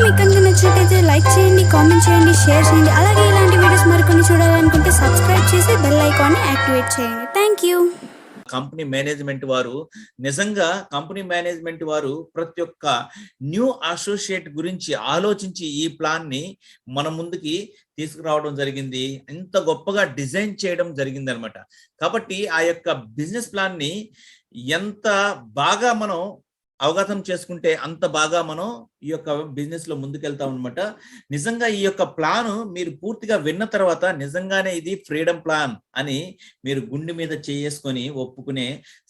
మీకు కనుక నచ్చినట్లయితే లైక్ చేయండి, కామెంట్ చేయండి, షేర్ చేయండి. అలాగే ఇలాంటి వీడియోస్ మరికొన్ని చూడాలనుకుంటే సబ్స్క్రైబ్ చేసి బెల్ ఐకాన్ని యాక్టివేట్ చేయండి. Thank you. కంపెనీ మేనేజ్మెంట్ వారు నిజంగా ప్రతి ఒక్క న్యూ అసోసియేట్ గురించి ఆలోచించి ఈ ప్లాన్ ని మన ముందుకి తీసుకురావడం జరిగింది. ఇంత గొప్పగా డిజైన్ చేయడం జరిగింది అనమాట. కాబట్టి ఆ యొక్క బిజినెస్ ప్లాన్ ని ఎంత బాగా మనం అవగాహన చేసుకుంటే అంత బాగా మనం ఈ యొక్క బిజినెస్ లో ముందుకెళ్తాం అనమాట. నిజంగా ఈ యొక్క ప్లాన్ మీరు పూర్తిగా విన్న తర్వాత నిజంగానే ఇది ఫ్రీడమ్ ప్లాన్ అని మీరు గుండె మీద చేసుకొని ఒప్పుకునే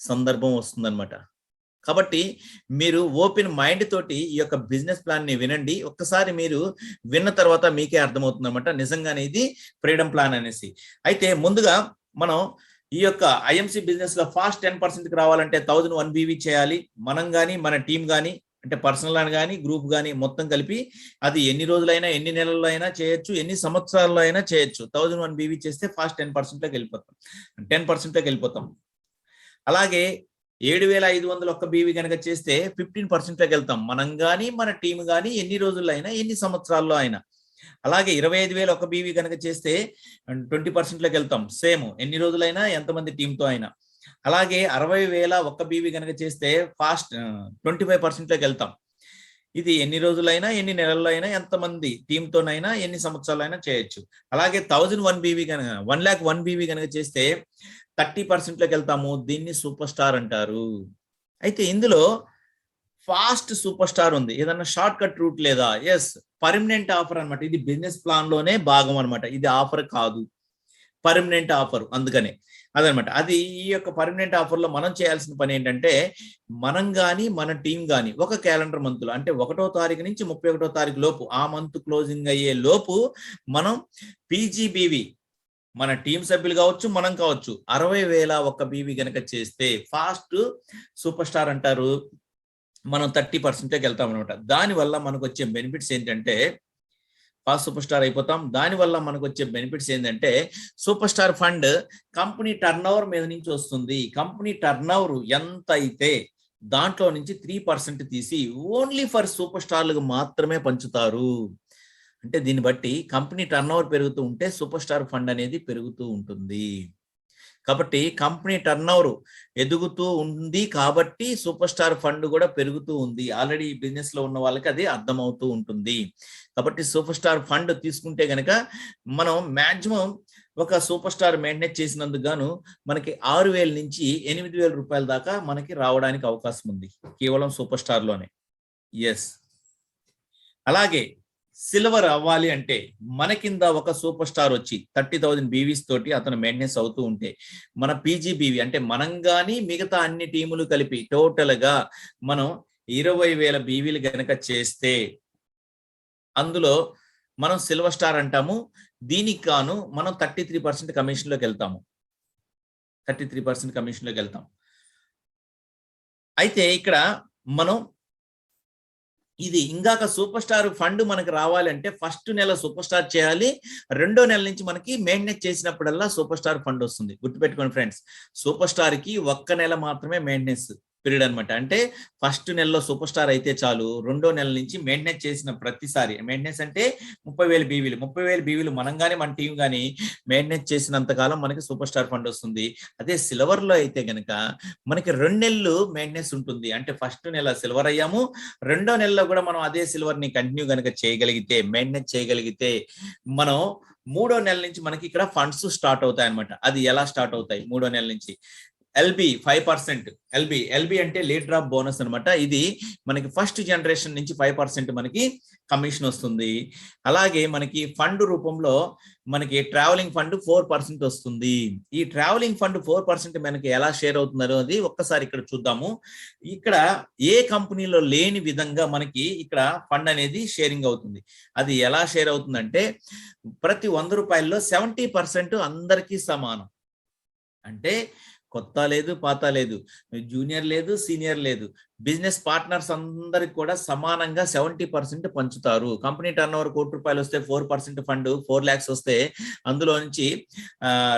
సందర్భం వస్తుందన్నమాట. కాబట్టి మీరు ఓపెన్ మైండ్ తోటి ఈ యొక్క బిజినెస్ ప్లాన్ ని వినండి. ఒక్కసారి మీరు విన్న తర్వాత మీకే అర్థమవుతుంది అనమాట నిజంగానే ఇది ఫ్రీడమ్ ప్లాన్ అనేసి. అయితే ముందుగా మనం ఈ యొక్క ఐఎంసి బిజినెస్ లో ఫాస్ట్ 10% రావాలంటే 1001 BV చేయాలి. మనం కానీ మన టీం కానీ అంటే పర్సనల్ అని కానీ గ్రూప్ కానీ మొత్తం కలిపి అది ఎన్ని రోజులైనా ఎన్ని నెలల్లో అయినా చేయొచ్చు, ఎన్ని సంవత్సరాల్లో అయినా చేయొచ్చు. 1001 BV చేస్తే ఫాస్ట్ 10%లోకి వెళ్ళిపోతాం, 10%లోకి వెళ్ళిపోతాం. అలాగే 7501 BV కనుక చేస్తే 15%లోకి వెళ్తాం. మనం కానీ మన టీం కానీ ఎన్ని రోజుల్లో అయినా ఎన్ని సంవత్సరాల్లో అయినా. అలాగే 25001 BV కనుక చేస్తే 20%లోకి వెళ్తాం. సేమ్ ఎన్ని రోజులైనా ఎంతమంది టీంతో అయినా. అలాగే 60001 BV కనుక చేస్తే ఫాస్ట్ 25%లోకి వెళ్తాం. ఇది ఎన్ని రోజులైనా ఎన్ని నెలల్లో అయినా ఎంతమంది టీంతోనైనా ఎన్ని సంవత్సరాలైనా చేయొచ్చు. అలాగే 1001 BV కనుక 101 BV కనుక చేస్తే 30%లోకి వెళ్తాము. దీన్ని సూపర్ స్టార్ అంటారు. అయితే ఇందులో ఫాస్ట్ సూపర్ స్టార్ ఉంది. ఏదన్నా షార్ట్ కట్ రూట్ లేదా? ఎస్, పర్మనెంట్ ఆఫర్ అనమాట. ఇది బిజినెస్ ప్లాన్ లోనే భాగం అనమాట. ఇది ఆఫర్ కాదు, పర్మనెంట్ ఆఫర్. అందుకనే అదనమాట. అది ఈ యొక్క పర్మనెంట్ ఆఫర్ లో మనం చేయాల్సిన పని ఏంటంటే మనం కానీ మన టీం కానీ ఒక క్యాలెండర్ మంత్ లో అంటే 1వ తారీఖు నుంచి 31వ తారీఖు లోపు, ఆ మంత్ క్లోజింగ్ అయ్యే లోపు మనం పీజీబీవి మన టీం సభ్యులు కావచ్చు మనం కావచ్చు 60001 BV కనుక చేస్తే ఫాస్ట్ సూపర్ స్టార్ అంటారు. మనం 30%లోకి వెళ్తాం అనమాట. దానివల్ల మనకు వచ్చే బెనిఫిట్స్ ఏంటంటే ఫాస్ట్ సూపర్ స్టార్ అయిపోతాం. దానివల్ల మనకు వచ్చే బెనిఫిట్స్ ఏంటంటే super star fund company turn over మీద నుంచి వస్తుంది. కంపెనీ టర్న్ ఓవర్ ఎంత అయితే దాంట్లో నుంచి 3% తీసి ఓన్లీ ఫర్ సూపర్ స్టార్లకు మాత్రమే పంచుతారు. అంటే దీన్ని బట్టి కంపెనీ టర్న్ ఓవర్ పెరుగుతూ ఉంటే సూపర్ స్టార్ ఫండ్ అనేది పెరుగుతూ ఉంటుంది. కాబట్టి కంపెనీ టర్న్ ఓవర్ ఎదుగుతూ ఉంది కాబట్టి సూపర్ స్టార్ ఫండ్ కూడా పెరుగుతూ ఉంది. ఆల్రెడీ ఈ బిజినెస్ లో ఉన్న వాళ్ళకి అది అర్థమవుతూ ఉంటుంది. కాబట్టి సూపర్ స్టార్ ఫండ్ తీసుకుంటే గనక మనం మాక్సిమం ఒక సూపర్ స్టార్ మెయింటైన్ చేసినందుకు గాను మనకి 6000 నుంచి 8000 రూపాయల దాకా మనకి రావడానికి అవకాశం ఉంది కేవలం సూపర్ స్టార్ లోనే. ఎస్, అలాగే సిల్వర్ అవ్వాలి అంటే మన కింద ఒక సూపర్ స్టార్ వచ్చి 30,000 BVs తోటి అతను మెయింటెనెన్స్ అవుతూ ఉంటే మన పీజీబీవి అంటే మనం కానీ మిగతా అన్ని టీములు కలిపి టోటల్ గా మనం 20,000 BVలు గనక చేస్తే అందులో మనం సిల్వర్ స్టార్ అంటాము. దీనికి గాను మనం 33% కమిషన్లోకి వెళ్తాము. 33% కమిషన్లోకి వెళ్తాం. అయితే ఇక్కడ మనం ఇది ఇందాక సూపర్ స్టార్ ఫండ్ మనకు రావాలంటే ఫస్ట్ నెల సూపర్ స్టార్ చేయాలి. 2వ నెల నుంచి మనకి మెయింటెనెన్స్ చేసినప్పుడల్లా సూపర్ స్టార్ ఫండ్ వస్తుంది. గుర్తుపెట్టుకోండి ఫ్రెండ్స్, సూపర్ స్టార్ కి 1 నెల మాత్రమే మెయింటెనెన్స్ పీరియడ్ అనమాట. అంటే ఫస్ట్ నెలలో సూపర్ స్టార్ అయితే చాలు. 2వ నెల నుంచి మెయింటెనెన్స్ చేసిన ప్రతిసారి, మెయింటెనెన్స్ అంటే 30,000 BVలు 30,000 BVలు మనం కానీ మన టీం కానీ మెయింటెనెన్స్ చేసినంత కాలం మనకి సూపర్ స్టార్ ఫండ్ వస్తుంది. అదే సిల్వర్ లో అయితే గనక మనకి 2 నెలలు మెయింటెనెన్స్ ఉంటుంది. అంటే ఫస్ట్ నెల సిల్వర్ అయ్యాము, 2వ నెలలో కూడా మనం అదే సిల్వర్ ని కంటిన్యూ కనుక చేయగలిగితే, మెయింటెనెన్స్ చేయగలిగితే మనం 3వ నెల నుంచి మనకి ఇక్కడ ఫండ్స్ స్టార్ట్ అవుతాయి అనమాట. అది ఎలా స్టార్ట్ అవుతాయి? 3వ నెల నుంచి ఎల్బి 5%. ఎల్బి అంటే లేట్ డ్రాప్ బోనస్ అనమాట. ఇది మనకి ఫస్ట్ జనరేషన్ నుంచి 5% మనకి కమిషన్ వస్తుంది. అలాగే మనకి ఫండ్ రూపంలో మనకి ట్రావెలింగ్ ఫండ్ 4% వస్తుంది. ఈ ట్రావెలింగ్ ఫండ్ 4% మనకి ఎలా షేర్ అవుతుందో అది ఒక్కసారి ఇక్కడ చూద్దాము. ఇక్కడ ఏ కంపెనీలో లేని విధంగా మనకి ఇక్కడ ఫండ్ అనేది షేరింగ్ అవుతుంది. అది ఎలా షేర్ అవుతుందంటే ప్రతి 100 రూపాయల్లో 70% అందరికీ సమానం. అంటే కొత్త లేదు, పాత లేదు, జూనియర్ లేదు, సీనియర్ లేదు, బిజినెస్ పార్ట్నర్స్ అందరికి కూడా సమానంగా 70% పంచుతారు. కంపెనీ టర్న్ ఓవర్ ₹1,00,00,000 వస్తే 4% ఫండ్ 4 lakhs వస్తే అందులో నుంచి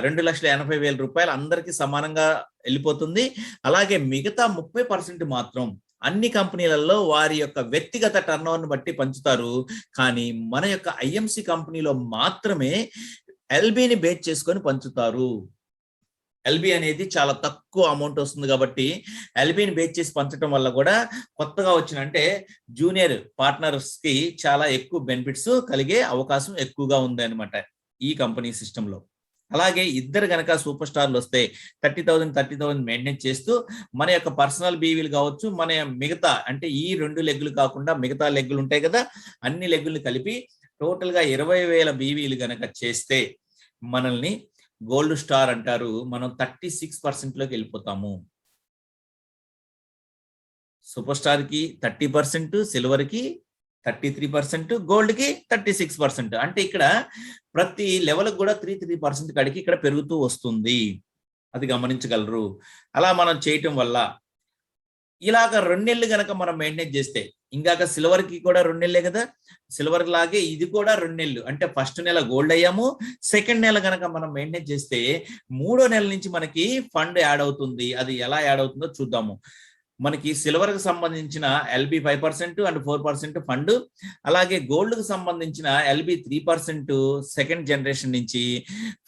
2,80,000 రూపాయలు అందరికీ సమానంగా వెళ్ళిపోతుంది. అలాగే మిగతా 30% మాత్రం అన్ని కంపెనీలలో వారి యొక్క వ్యక్తిగత టర్నోవర్ని బట్టి పంచుతారు. కానీ మన యొక్క ఐఎంసి కంపెనీలో మాత్రమే ఎల్బిని బేస్ చేసుకొని పంచుతారు. ఎల్బి అనేది చాలా తక్కువ అమౌంట్ వస్తుంది కాబట్టి ఎల్బిని బేస్ చేసి పంచడం వల్ల కూడా కొత్తగా వచ్చిన అంటే జూనియర్ పార్ట్నర్స్ కి చాలా ఎక్కువ బెనిఫిట్స్ కలిగే అవకాశం ఎక్కువగా ఉంది అనమాట ఈ కంపెనీ సిస్టమ్ లో. అలాగే ఇద్దరు గనక సూపర్ స్టార్లు వస్తే 30,000 మెయింటైన్ చేస్తూ మన యొక్క పర్సనల్ బీవీలు కావచ్చు, మన మిగతా అంటే ఈ 2 లెగ్గులు కాకుండా మిగతా లెగ్గులు ఉంటాయి కదా, అన్ని లెగ్గుల్ని కలిపి టోటల్ గా 20,000 బీవీలు గనక చేస్తే మనల్ని గోల్డ్ స్టార్ అంటారు. మనం 36% లోకి వెళ్ళిపోతాము. సూపర్ స్టార్ కి 30%, సిల్వర్ కి 33%, గోల్డ్ కి 36%. అంటే ఇక్కడ ప్రతి లెవెల్ కూడా 3% కాడికి ఇక్కడ పెరుగుతూ వస్తుంది. అది గమనించగలరు. అలా మనం చేయటం వల్ల ఇలాగ 2 నెలలు గనక మనం మెయింటైన్ చేస్తే, ఇంకాక సిల్వర్ కి కూడా 2 నెలలే కదా, సిల్వర్ లాగే ఇది కూడా 2 నెలలు. అంటే ఫస్ట్ నెల గోల్డ్ అయ్యాము, సెకండ్ నెల గనక మనం మెయింటైన్ చేస్తే 3వ నెల నుంచి మనకి ఫండ్ యాడ్ అవుతుంది. అది ఎలా యాడ్ అవుతుందో చూద్దాము. మనకి సిల్వర్ కి సంబంధించిన ఎల్బి 5% అండ్ 4% ఫండ్, అలాగే గోల్డ్ కి సంబంధించిన ఎల్బి 3% సెకండ్ జనరేషన్ నుంచి,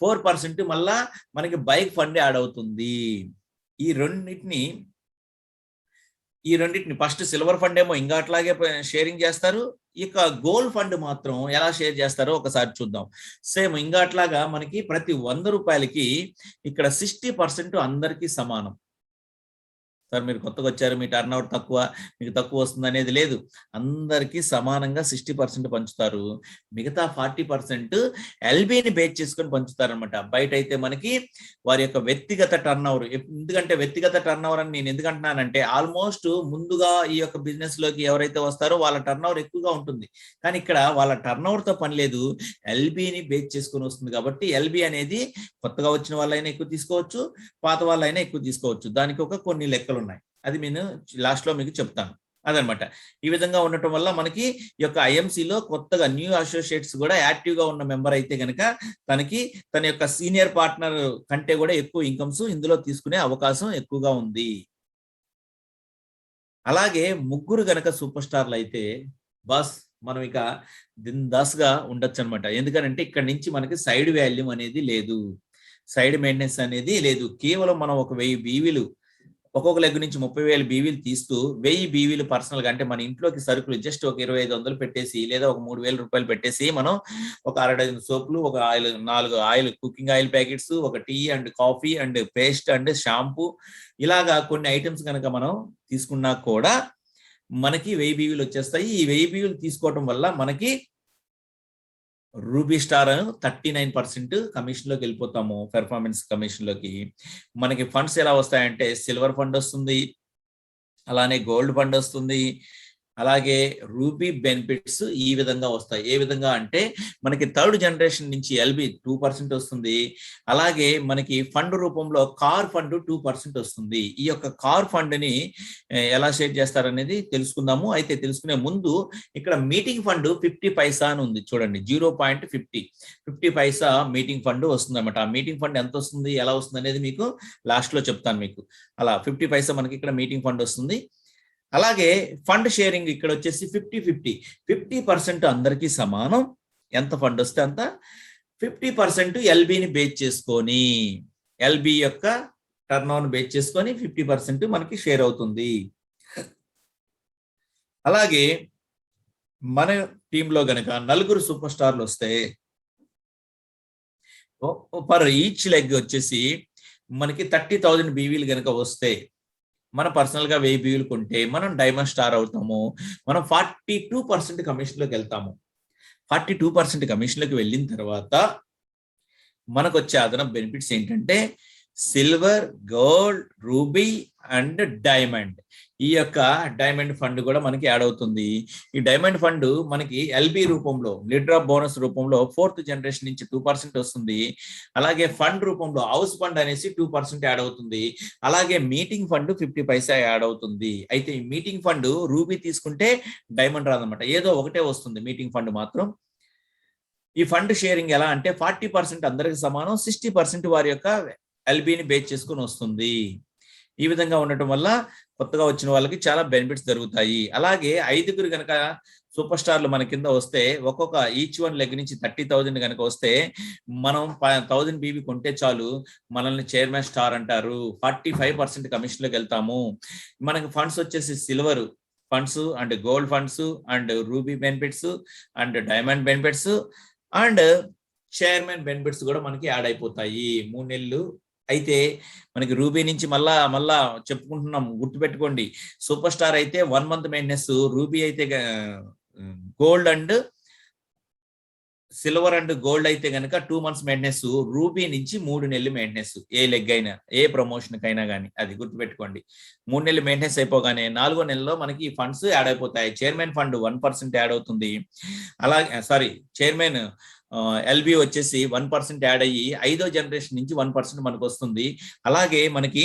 4% మళ్ళా మనకి బైక్ ఫండ్ యాడ్ అవుతుంది. ఈ రెండింటిని ఫస్ట్ సిల్వర్ ఫండ్ ఏమో ఇంకా అట్లాగే షేరింగ్ చేస్తారు. ఇక గోల్డ్ ఫండ్ మాత్రం ఎలా షేర్ చేస్తారో ఒకసారి చూద్దాం. సేమ్ ఇంకా అట్లాగా మనకి ప్రతి 100 రూపాయలకి ఇక్కడ 60% అందరికీ సమానం. సార్ మీరు కొత్తగా వచ్చారు, మీ టర్న్ అవుట్ తక్కువ, మీకు తక్కువ వస్తుంది అనేది లేదు. అందరికీ సమానంగా 60% పంచుతారు. మిగతా 40% ఎల్బిని బేస్ చేసుకొని పంచుతారు అనమాట. బయట అయితే మనకి వారి యొక్క వ్యక్తిగత టర్న్ ఓవర్, ఎందుకంటే వ్యక్తిగత టర్న్ ఓవర్ అని నేను ఎందుకు అంటున్నానంటే ఆల్మోస్ట్ ముందుగా ఈ యొక్క బిజినెస్ లోకి ఎవరైతే వస్తారో వాళ్ళ టర్న్ ఓవర్ ఎక్కువగా ఉంటుంది. కానీ ఇక్కడ వాళ్ళ టర్న్ ఓవర్ తో పని లేదు, ఎల్బిని బేస్ చేసుకొని వస్తుంది. కాబట్టి ఎల్బి అనేది కొత్తగా వచ్చిన వాళ్ళైనా ఎక్కువ తీసుకోవచ్చు, పాత వాళ్ళైనా ఎక్కువ తీసుకోవచ్చు. దానికి ఒక కొన్ని లెక్కలు ఉన్నాయి, అది నేను లాస్ట్ లో మీకు చెప్తాను. అదనమాట. ఈ విధంగా ఉండటం వల్ల మనకి ఈ యొక్క ఐఎంసీలో కొత్తగా న్యూ అసోసియేట్స్ కూడా యాక్టివ్ గా ఉన్న మెంబర్ అయితే గనక తనకి తన యొక్క సీనియర్ పార్ట్నర్ కంటే కూడా ఎక్కువ ఇన్కమ్స్ ఇందులో తీసుకునే అవకాశం ఎక్కువగా ఉంది. అలాగే ముగ్గురు గనక సూపర్ స్టార్లు అయితే బస్ మనం ఇక దిందాస్ గా ఉండొచ్చు అనమాట. ఎందుకంటే ఇక్కడ నుంచి మనకి సైడ్ వాల్యూమ్ అనేది లేదు, సైడ్ మెయింటెనెన్స్ అనేది లేదు. కేవలం మనం ఒక 1000 బీవీలు ఒక్కొక్క లెగ్ నుంచి 30,000 బీవీలు తీస్తూ 1000 బీవీలు పర్సనల్ గా అంటే మన ఇంట్లోకి సరుకులు జస్ట్ ఒక 2,500 పెట్టేసి లేదా ఒక 3,000 రూపాయలు పెట్టేసి మనం ఒక 6 డజన్ సోపులు, ఒక 4 ఆయిల్ కుకింగ్ ఆయిల్ ప్యాకెట్స్, ఒక tea and coffee and paste and shampoo, ఇలాగా కొన్ని ఐటమ్స్ కనుక మనం తీసుకున్నా కూడా మనకి 1000 బీవీలు వచ్చేస్తాయి. ఈ 1000 బీవీలు తీసుకోవడం వల్ల మనకి రూబీ స్టార్ 39% కమిషన్ లోకి వెళ్ళిపోతాము, పెర్ఫార్మెన్స్ కమిషన్ లోకి. మనకి ఫండ్స్ ఎలా వస్తాయంటే సిల్వర్ ఫండ్ వస్తుంది, అలానే గోల్డ్ ఫండ్ వస్తుంది, అలాగే రూబీ బెనిఫిట్స్ ఈ విధంగా వస్తాయి. ఏ విధంగా అంటే మనకి 3rd జనరేషన్ నుంచి ఎల్బి 2% వస్తుంది. అలాగే మనకి ఫండ్ రూపంలో కార్ ఫండ్ 2% వస్తుంది. ఈ యొక్క కార్ ఫండ్ ని ఎలా షేర్ చేస్తారనేది తెలుసుకుందాము. అయితే తెలుసుకునే ముందు ఇక్కడ మీటింగ్ ఫండ్ 50 పైసా అని ఉంది చూడండి, 0.50 పైసా మీటింగ్ ఫండ్ వస్తుంది అనమాట. ఆ మీటింగ్ ఫండ్ ఎంత వస్తుంది, ఎలా వస్తుంది అనేది మీకు లాస్ట్ లో చెప్తాను మీకు. అలా 50 పైసా మనకి ఇక్కడ మీటింగ్ ఫండ్ వస్తుంది. అలాగే ఫండ్ షేరింగ్ ఇక్కడ వచ్చేసి 50% అందరికీ సమానం. ఎంత ఫండ్ వస్తే అంత 50% ఎల్బిని బేస్ చేసుకొని, ఎల్బి యొక్క టర్న్ ఓవర్ బేస్ చేసుకొని 50% మనకి షేర్ అవుతుంది. అలాగే మన టీంలో గనక 4 సూపర్ స్టార్లు వస్తే పర్ ఈచ్ లెగ్ వచ్చేసి మనకి 30,000 బీవీలు గనక వస్తే, మన పర్సనల్ గా 1000 బీవీలు కొంటే మనం డైమండ్ స్టార్ అవుతాము. మనం 42% కమిషన్ లోకి వెళ్తాము. 42% కమిషన్ లోకి వెళ్ళిన తర్వాత మనకు వచ్చే అదనపు బెనిఫిట్స్ ఏంటంటే silver, gold, ruby and diamond. ఈ యొక్క డైమండ్ ఫండ్ కూడా మనకి యాడ్ అవుతుంది. ఈ డైమండ్ ఫండ్ మనకి ఎల్బి రూపంలో, లీడ్ డ్రాప్ బోనస్ రూపంలో 4th జనరేషన్ నుంచి 2% వస్తుంది. అలాగే ఫండ్ రూపంలో హౌస్ ఫండ్ అనేసి 2% యాడ్ అవుతుంది. అలాగే మీటింగ్ ఫండ్ 50 పైసా యాడ్ అవుతుంది. అయితే ఈ మీటింగ్ ఫండ్ రూబీ తీసుకుంటే డైమండ్ రాదన్నమాట, ఏదో ఒకటే వస్తుంది మీటింగ్ ఫండ్ మాత్రం. ఈ ఫండ్ షేరింగ్ ఎలా అంటే 40% అందరికి సమానం, 60% వారి యొక్క ఎల్బిని బేస్ చేసుకుని వస్తుంది. ఈ విధంగా ఉండటం వల్ల కొత్తగా వచ్చిన వాళ్ళకి చాలా బెనిఫిట్స్ జరుగుతాయి. అలాగే 5గురు గనక సూపర్ స్టార్లు మన కింద వస్తే ఒక్కొక్క ఈచ్ వన్ లెగ్ నుంచి 30,000 కనుక వస్తే మనం 1000 బీబీ కొంటే చాలు, మనల్ని చైర్మన్ స్టార్ అంటారు. 45% కమిషన్లోకి వెళ్తాము. మనకి ఫండ్స్ వచ్చేసి silver funds and gold funds and ruby benefits and diamond benefits and chairman benefits కూడా మనకి యాడ్ అయిపోతాయి 3 నెలలు. అయితే మనకి రూబీ నుంచి మళ్ళా చెప్పుకుంటున్నాం, గుర్తుపెట్టుకోండి. సూపర్ స్టార్ అయితే 1 మంత్ మెయింటెనెన్స్, రూబీ అయితే gold and silver and gold అయితే కనుక 2 మంత్స్ మెయింటెనెన్స్, రూబీ నుంచి 3 నెలలు మెయింటెనెన్స్. ఏ లెగ్ అయినా ఏ ప్రమోషన్ కైనా కానీ అది గుర్తుపెట్టుకోండి. 3 నెలలు మెయింటెనెన్స్ అయిపోగానే 4వ నెలలో మనకి ఫండ్స్ యాడ్ అయిపోతాయి. చైర్మన్ ఫండ్ 1% యాడ్ అవుతుంది. అలాగే చైర్మన్ ఎల్బి వచ్చేసి 1% యాడ్ అయ్యి 5వ జనరేషన్ నుంచి 1% మనకు వస్తుంది. అలాగే మనకి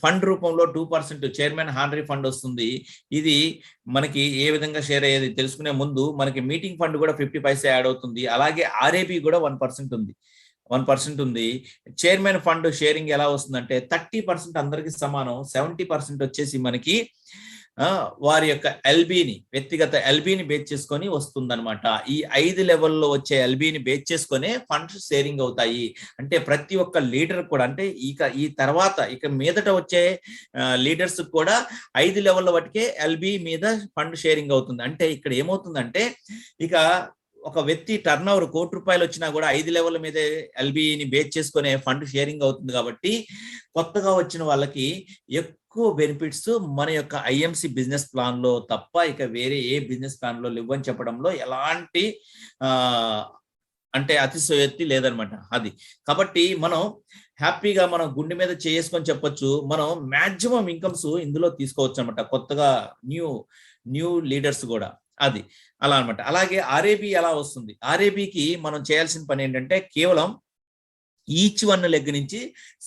ఫండ్ రూపంలో 2% చైర్మన్ హానరీ ఫండ్ వస్తుంది. ఇది మనకి ఏ విధంగా షేర్ అయ్యేది తెలుసుకునే ముందు మనకి మీటింగ్ ఫండ్ కూడా 50 పైసా యాడ్ అవుతుంది. అలాగే ఆర్ఏబి కూడా 1% ఉంది. 1% ఉంది. చైర్మన్ ఫండ్ షేరింగ్ ఎలా వస్తుందంటే 30% అందరికి సమానం, 70% వచ్చేసి మనకి వారి యొక్క ఎల్బిని, వ్యక్తిగత ఎల్బిని బేస్ చేసుకొని వస్తుందన్నమాట. ఈ 5 లెవెల్లో వచ్చే ఎల్బిని బేస్ చేసుకునే ఫండ్స్ షేరింగ్ అవుతాయి. అంటే ప్రతి ఒక్క లీడర్ కూడా, అంటే ఈ తర్వాత మీదట వచ్చే లీడర్స్ కూడా 5 లెవెల్ల వాటికే ఎల్బి మీద ఫండ్ షేరింగ్ అవుతుంది. అంటే ఇక్కడ ఏమవుతుందంటే ఇక ఒక వ్యక్తి టర్న్ ఓవర్ ₹1,00,00,000 వచ్చినా కూడా 5 లెవెల్ మీదే ఎల్బిని బేస్ చేసుకునే ఫండ్ షేరింగ్ అవుతుంది. కాబట్టి కొత్తగా వచ్చిన వాళ్ళకి ఎక్కువ బెనిఫిట్స్ మన యొక్క ఐఎంసి బిజినెస్ ప్లాన్ లో తప్ప ఇక వేరే ఏ బిజినెస్ ప్లాన్ లో లేవని చెప్పడంలో ఎలాంటి అంటే అతిశయోక్తి లేదనమాట. అది కాబట్టి మనం హ్యాపీగా మనం గుండె మీద చేసుకొని చెప్పొచ్చు, మనం మాక్సిమం ఇన్కమ్స్ ఇందులో తీసుకోవచ్చు అనమాట. కొత్తగా న్యూ లీడర్స్ కూడా అది అలా అనమాట. అలాగే ఆర్ఏబి ఎలా వస్తుంది? ఆర్ఏబికి మనం చేయాల్సిన పని ఏంటంటే కేవలం ఈచ్ వన్ లెగ్ నుంచి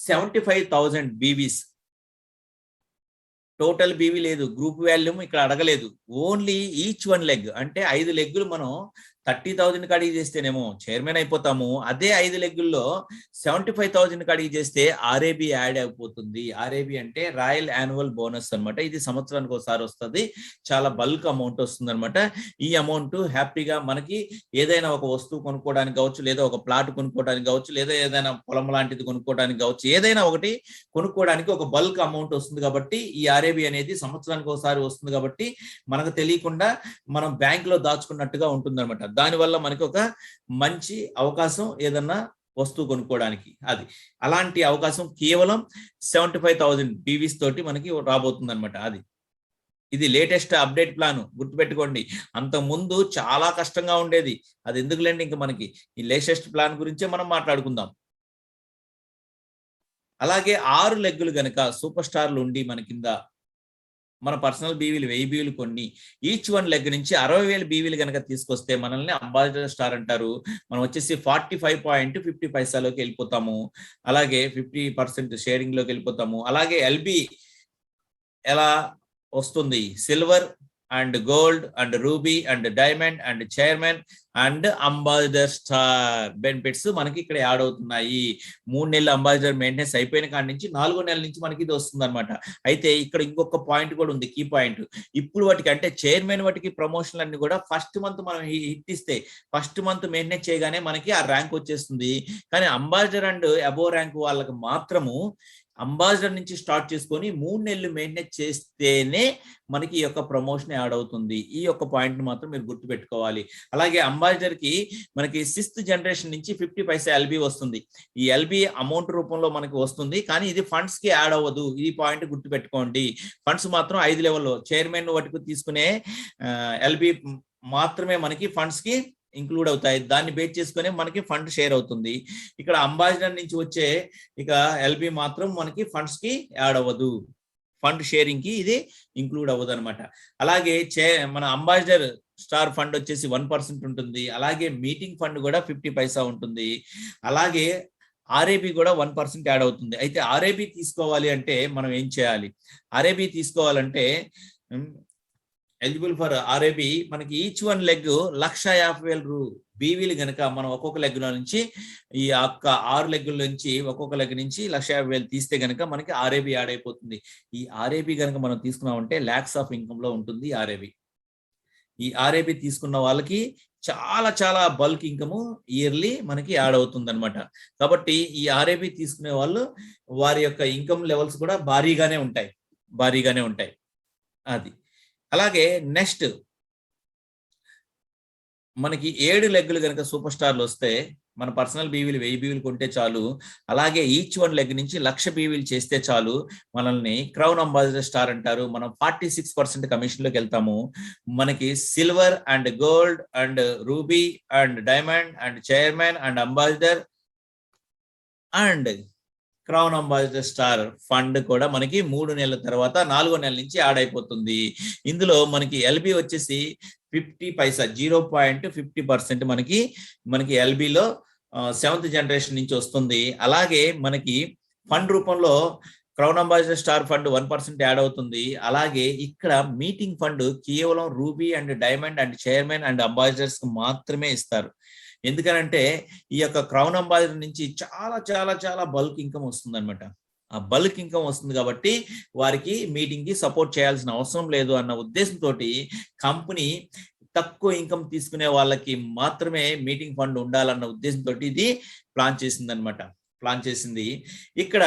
75,000 బీవీస్, టోటల్ బీవీ లేదు, గ్రూప్ వాల్యూమ్ ఇక్కడ అడగలేదు, ఓన్లీ ఈచ్ వన్ లెగ్. అంటే 5 లెగ్గులు మనం 30,000 అడిగి చేస్తేనేమో చైర్మన్ అయిపోతాము. అదే 5 లెగ్గుల్లో 75,000 అడిగి చేస్తే ఆర్ఏబి యాడ్ అయిపోతుంది. ఆర్ఏబి అంటే రాయల్ యాన్యువల్ బోనస్ అనమాట. ఇది సంవత్సరానికి ఒకసారి వస్తుంది, చాలా బల్క్ అమౌంట్ వస్తుంది అనమాట. ఈ అమౌంట్ హ్యాపీగా మనకి ఏదైనా ఒక వస్తువు కొనుక్కోవడానికి కావచ్చు, లేదా ఒక ప్లాట్ కొనుక్కోవడానికి కావచ్చు, లేదా ఏదైనా పొలం లాంటిది కొనుక్కోవడానికి కావచ్చు, ఏదైనా ఒకటి కొనుక్కోవడానికి ఒక బల్క్ అమౌంట్ వస్తుంది. కాబట్టి ఈ ఆర్ఏబి అనేది సంవత్సరానికి ఒకసారి వస్తుంది. కాబట్టి మనకు తెలియకుండా మనం బ్యాంక్ లో దాచుకున్నట్టుగా ఉంటుంది అనమాట. దానివల్ల మనకి ఒక మంచి అవకాశం ఏదన్నా వస్తువు కొనుక్కోవడానికి. అది అలాంటి అవకాశం కేవలం 75,000 బీవీస్ తోటి మనకి రాబోతుంది అనమాట. ఇది లేటెస్ట్ అప్డేట్ ప్లాన్, గుర్తుపెట్టుకోండి. అంత ముందు చాలా కష్టంగా ఉండేది, అది ఎందుకులేండి, ఇంకా మనకి ఈ లేటెస్ట్ ప్లాన్ గురించే మనం మాట్లాడుకుందాం. అలాగే 6 లెగ్గులు గనక సూపర్ స్టార్లు ఉండి మన కింద మన పర్సనల్ బీవీలు 1000 బీవీలు కొన్ని ఈచ్ వన్ లెగ్ నుంచి 60,000 బీవీలు కనుక తీసుకొస్తే మనల్ని అంబాసిడర్ స్టార్ అంటారు. మనం వచ్చేసి 45.50 పైసాలోకి వెళ్ళిపోతాము. అలాగే 50% షేరింగ్ లోకి వెళ్ళిపోతాము. అలాగే ఎల్బి ఎలా వస్తుంది? Silver and gold and ruby and diamond and chairman and ambassador star benefits మనకి ఇక్కడ యాడ్ అవుతున్నాయి. 3 నెలల అంబాసిడర్ మెయింటెనెన్స్ అయిపోయిన కాడి నుంచి 4వ నెల నుంచి మనకి ఇది వస్తుంది అనమాట. అయితే ఇక్కడ ఇంకొక పాయింట్ కూడా ఉంది, కీ పాయింట్. ఇప్పుడు వాటికి అంటే చైర్మన్ వాటికి ప్రమోషన్లు అన్ని కూడా ఫస్ట్ మంత్ మనం హిట్ ఇస్తే ఫస్ట్ మంత్ మెయింటెనెన్స్ చేయగానే మనకి ఆ ర్యాంక్ వచ్చేస్తుంది. కానీ అంబాసిడర్ అండ్ అబోవ్ ర్యాంక్ వాళ్ళకి మాత్రము అంబాసిడర్ నుంచి స్టార్ట్ చేసుకొని 3 నెలలు మెయింటెనెన్స్ చేస్తేనే మనకి ఈ యొక్క ప్రమోషన్ యాడ్ అవుతుంది. ఈ యొక్క పాయింట్ మాత్రం మీరు గుర్తుపెట్టుకోవాలి. అలాగే అంబాసిడర్ కి మనకి 6th జనరేషన్ నుంచి 50 పైసా ఎల్బి వస్తుంది. ఈ ఎల్బి అమౌంట్ రూపంలో మనకి వస్తుంది, కానీ ఇది ఫండ్స్ కి యాడ్ అవ్వదు. ఈ పాయింట్ గుర్తుపెట్టుకోండి. ఫండ్స్ మాత్రం 5 లెవెల్లో చైర్మన్ వాటికి తీసుకునే ఎల్బి మాత్రమే మనకి ఫండ్స్ కి ఇంక్లూడ్ అవుతాయి. దాన్ని బేస్ చేసుకునే మనకి ఫండ్ షేర్ అవుతుంది. ఇక్కడ అంబాసిడర్ నుంచి వచ్చే ఇక ఎల్బి మాత్రం మనకి ఫండ్స్ కి యాడ్ అవ్వదు, ఫండ్ షేరింగ్ కి ఇది ఇంక్లూడ్ అవ్వదు అనమాట. అలాగే మన అంబాసిడర్ స్టార్ ఫండ్ వచ్చేసి 1% ఉంటుంది. అలాగే మీటింగ్ ఫండ్ కూడా 50 పైసా ఉంటుంది. అలాగే ఆర్ఏబి కూడా 1% యాడ్ అవుతుంది. అయితే ఆర్ఏబి తీసుకోవాలి అంటే మనం ఏం చేయాలి? ఆర్ఏబి తీసుకోవాలంటే ఎలిజిబుల్ ఫర్ ఆర్ఏబి మనకి ఈచ్ వన్ లెగ్ 1,50,000 బీవీలు గనక మనం ఒక్కొక్క లెగ్ నుంచి ఈ యొక్క 6 లెగ్గుల నుంచి ఒక్కొక్క లెగ్ నుంచి 1,50,000 తీస్తే గనక మనకి ఆర్ఏబి యాడ్ అయిపోతుంది. ఈ ఆర్ఏబి గనక మనం తీసుకున్నామంటే లాక్స్ ఆఫ్ ఇన్కమ్ లో ఉంటుంది ఆర్ఏబి. ఈ ఆర్ఏబి తీసుకున్న వాళ్ళకి చాలా చాలా బల్క్ ఇన్కమ్ ఇయర్లీ మనకి యాడ్ అవుతుంది అనమాట. కాబట్టి ఈ ఆర్ఏబి తీసుకునే వాళ్ళు వారి యొక్క ఇన్కమ్ లెవెల్స్ కూడా భారీగానే ఉంటాయి. అది అలాగే నెక్స్ట్ మనకి 7 లెగ్గులు కనుక సూపర్ స్టార్లు వస్తే మన పర్సనల్ బీవీలు 1000 బీవీలు కొంటే చాలు. అలాగే ఈచ్ వన్ లెగ్ నుంచి 1,00,000 బీవీలు చేస్తే చాలు మనల్ని క్రౌన్ అంబాసిడర్ స్టార్ అంటారు. మనం 46% కమిషన్ లోకి వెళ్తాము. మనకి silver and gold and ruby and diamond and chairman and ambassador and crown ambassador star fund కూడా మనకి 3 నెలల తర్వాత 4వ నెల నుంచి యాడ్ అయిపోతుంది. ఇందులో మనకి ఎల్బి వచ్చేసి 50 పైసా 0.50% మనకి ఎల్బిలో 7th జనరేషన్ నుంచి వస్తుంది. అలాగే మనకి ఫండ్ రూపంలో crown ambassador star fund 1% add అవుతుంది. అలాగే ఇక్కడ మీటింగ్ ఫండ్ కేవలం ruby and diamond and chairman and ambassadors మాత్రమే ఇస్తారు. ఎందుకనంటే ఈ యొక్క క్రౌన్ అంబాసిడర్ నుంచి చాలా చాలా చాలా బల్క్ ఇన్కమ్ వస్తుంది అనమాట. ఆ బల్క్ ఇన్కమ్ వస్తుంది కాబట్టి వారికి మీటింగ్ కి సపోర్ట్ చేయాల్సిన అవసరం లేదు అన్న ఉద్దేశంతో కంపెనీ తక్కువ ఇన్కమ్ తీసుకునే వాళ్ళకి మాత్రమే మీటింగ్ ఫండ్ ఉండాలన్న ఉద్దేశంతో ఇది ప్లాన్ చేసింది. ఇక్కడ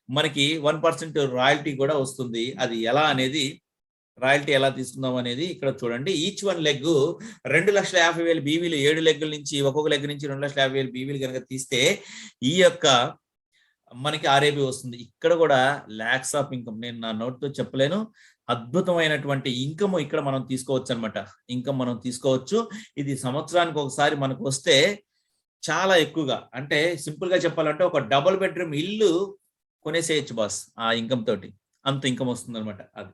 మనకి 1% రాయల్టీ కూడా వస్తుంది. అది రాయల్టీ ఎలా తీసుకుందాం అనేది ఇక్కడ చూడండి. ఈచ్ వన్ లెగ్ 2,50,000 బీవీలు 7 లెగ్గుల నుంచి ఒక్కొక్క లెగ్ నుంచి 2,50,000 బీవీలు కనుక తీస్తే ఈ యొక్క మనకి ఆర్ఏబి వస్తుంది. ఇక్కడ కూడా లాక్స్ ఆఫ్ ఇన్కమ్, నేను నా నోట్ తో చెప్పలేను, అద్భుతమైనటువంటి ఇన్కమ్ ఇక్కడ మనం తీసుకోవచ్చు అనమాట. ఇది సంవత్సరానికి ఒకసారి మనకు వస్తే చాలా ఎక్కువగా, అంటే సింపుల్ గా చెప్పాలంటే ఒక డబుల్ బెడ్రూమ్ ఇల్లు కొనేసేయచ్చు బాస్ ఆ ఇన్కమ్ తోటి. అంత ఇన్కమ్ వస్తుంది అనమాట. అది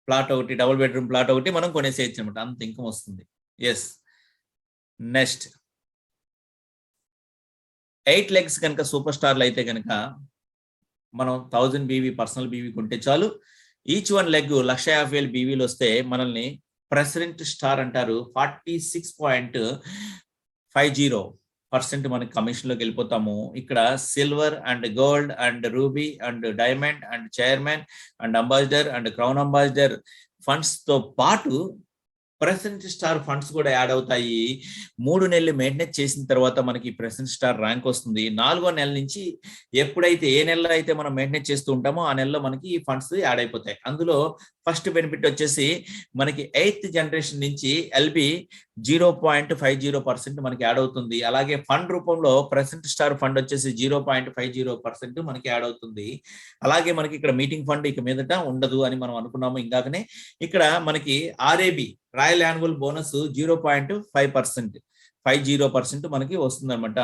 ప్లాట్ ఒకటి, డబుల్ బెడ్రూమ్ ప్లాట్ ఒకటి మనం కొనేసేయచ్చు అనమాట, అంత ఇన్కమ్ వస్తుంది. ఎస్, నెక్స్ట్ 8 లెగ్స్ కనుక సూపర్ స్టార్లు అయితే కనుక మనం 1000 బీవీ పర్సనల్ బీవీ కొంటే చాలు. ఈచ్ వన్ లెగ్ 1,50,000 బీవీలు వస్తే మనల్ని ప్రెసిడెంట్ స్టార్ అంటారు. 46.50% మనకి కమిషన్ లోకి వెళ్ళిపోతాము. ఇక్కడ silver and gold and ruby and diamond and chairman and ambassador and crown ambassador funds తో పాటు ప్రెసిడెంట్ స్టార్ ఫండ్స్ కూడా యాడ్ అవుతాయి. 3 నెలలు మెయింటెనెన్స్ చేసిన తర్వాత మనకి ప్రెసిడెంట్ స్టార్ ర్యాంక్ వస్తుంది. 4వ నెల నుంచి ఏ నెలలో అయితే మనం మెయింటెనెన్స్ చేస్తూ ఉంటామో ఆ నెలలో మనకి ఈ ఫండ్స్ యాడ్ అయిపోతాయి. అందులో ఫస్ట్ బెనిఫిట్ వచ్చేసి మనకి 8th జనరేషన్ నుంచి ఎల్బి 0.50% మనకి యాడ్ అవుతుంది. అలాగే ఫండ్ రూపంలో ప్రెసిడెంట్ స్టార్ ఫండ్ వచ్చేసి 0.50% మనకి యాడ్ అవుతుంది. అలాగే మనకి ఇక్కడ మీటింగ్ ఫండ్ ఇక మీదట ఉండదు అని మనం అనుకున్నాము ఇందాకనే. ఇక్కడ మనకి ఆర్ఏబి రాయల్ యాన్యువల్ బోనస్ 0.50% మనకి వస్తుంది అనమాట.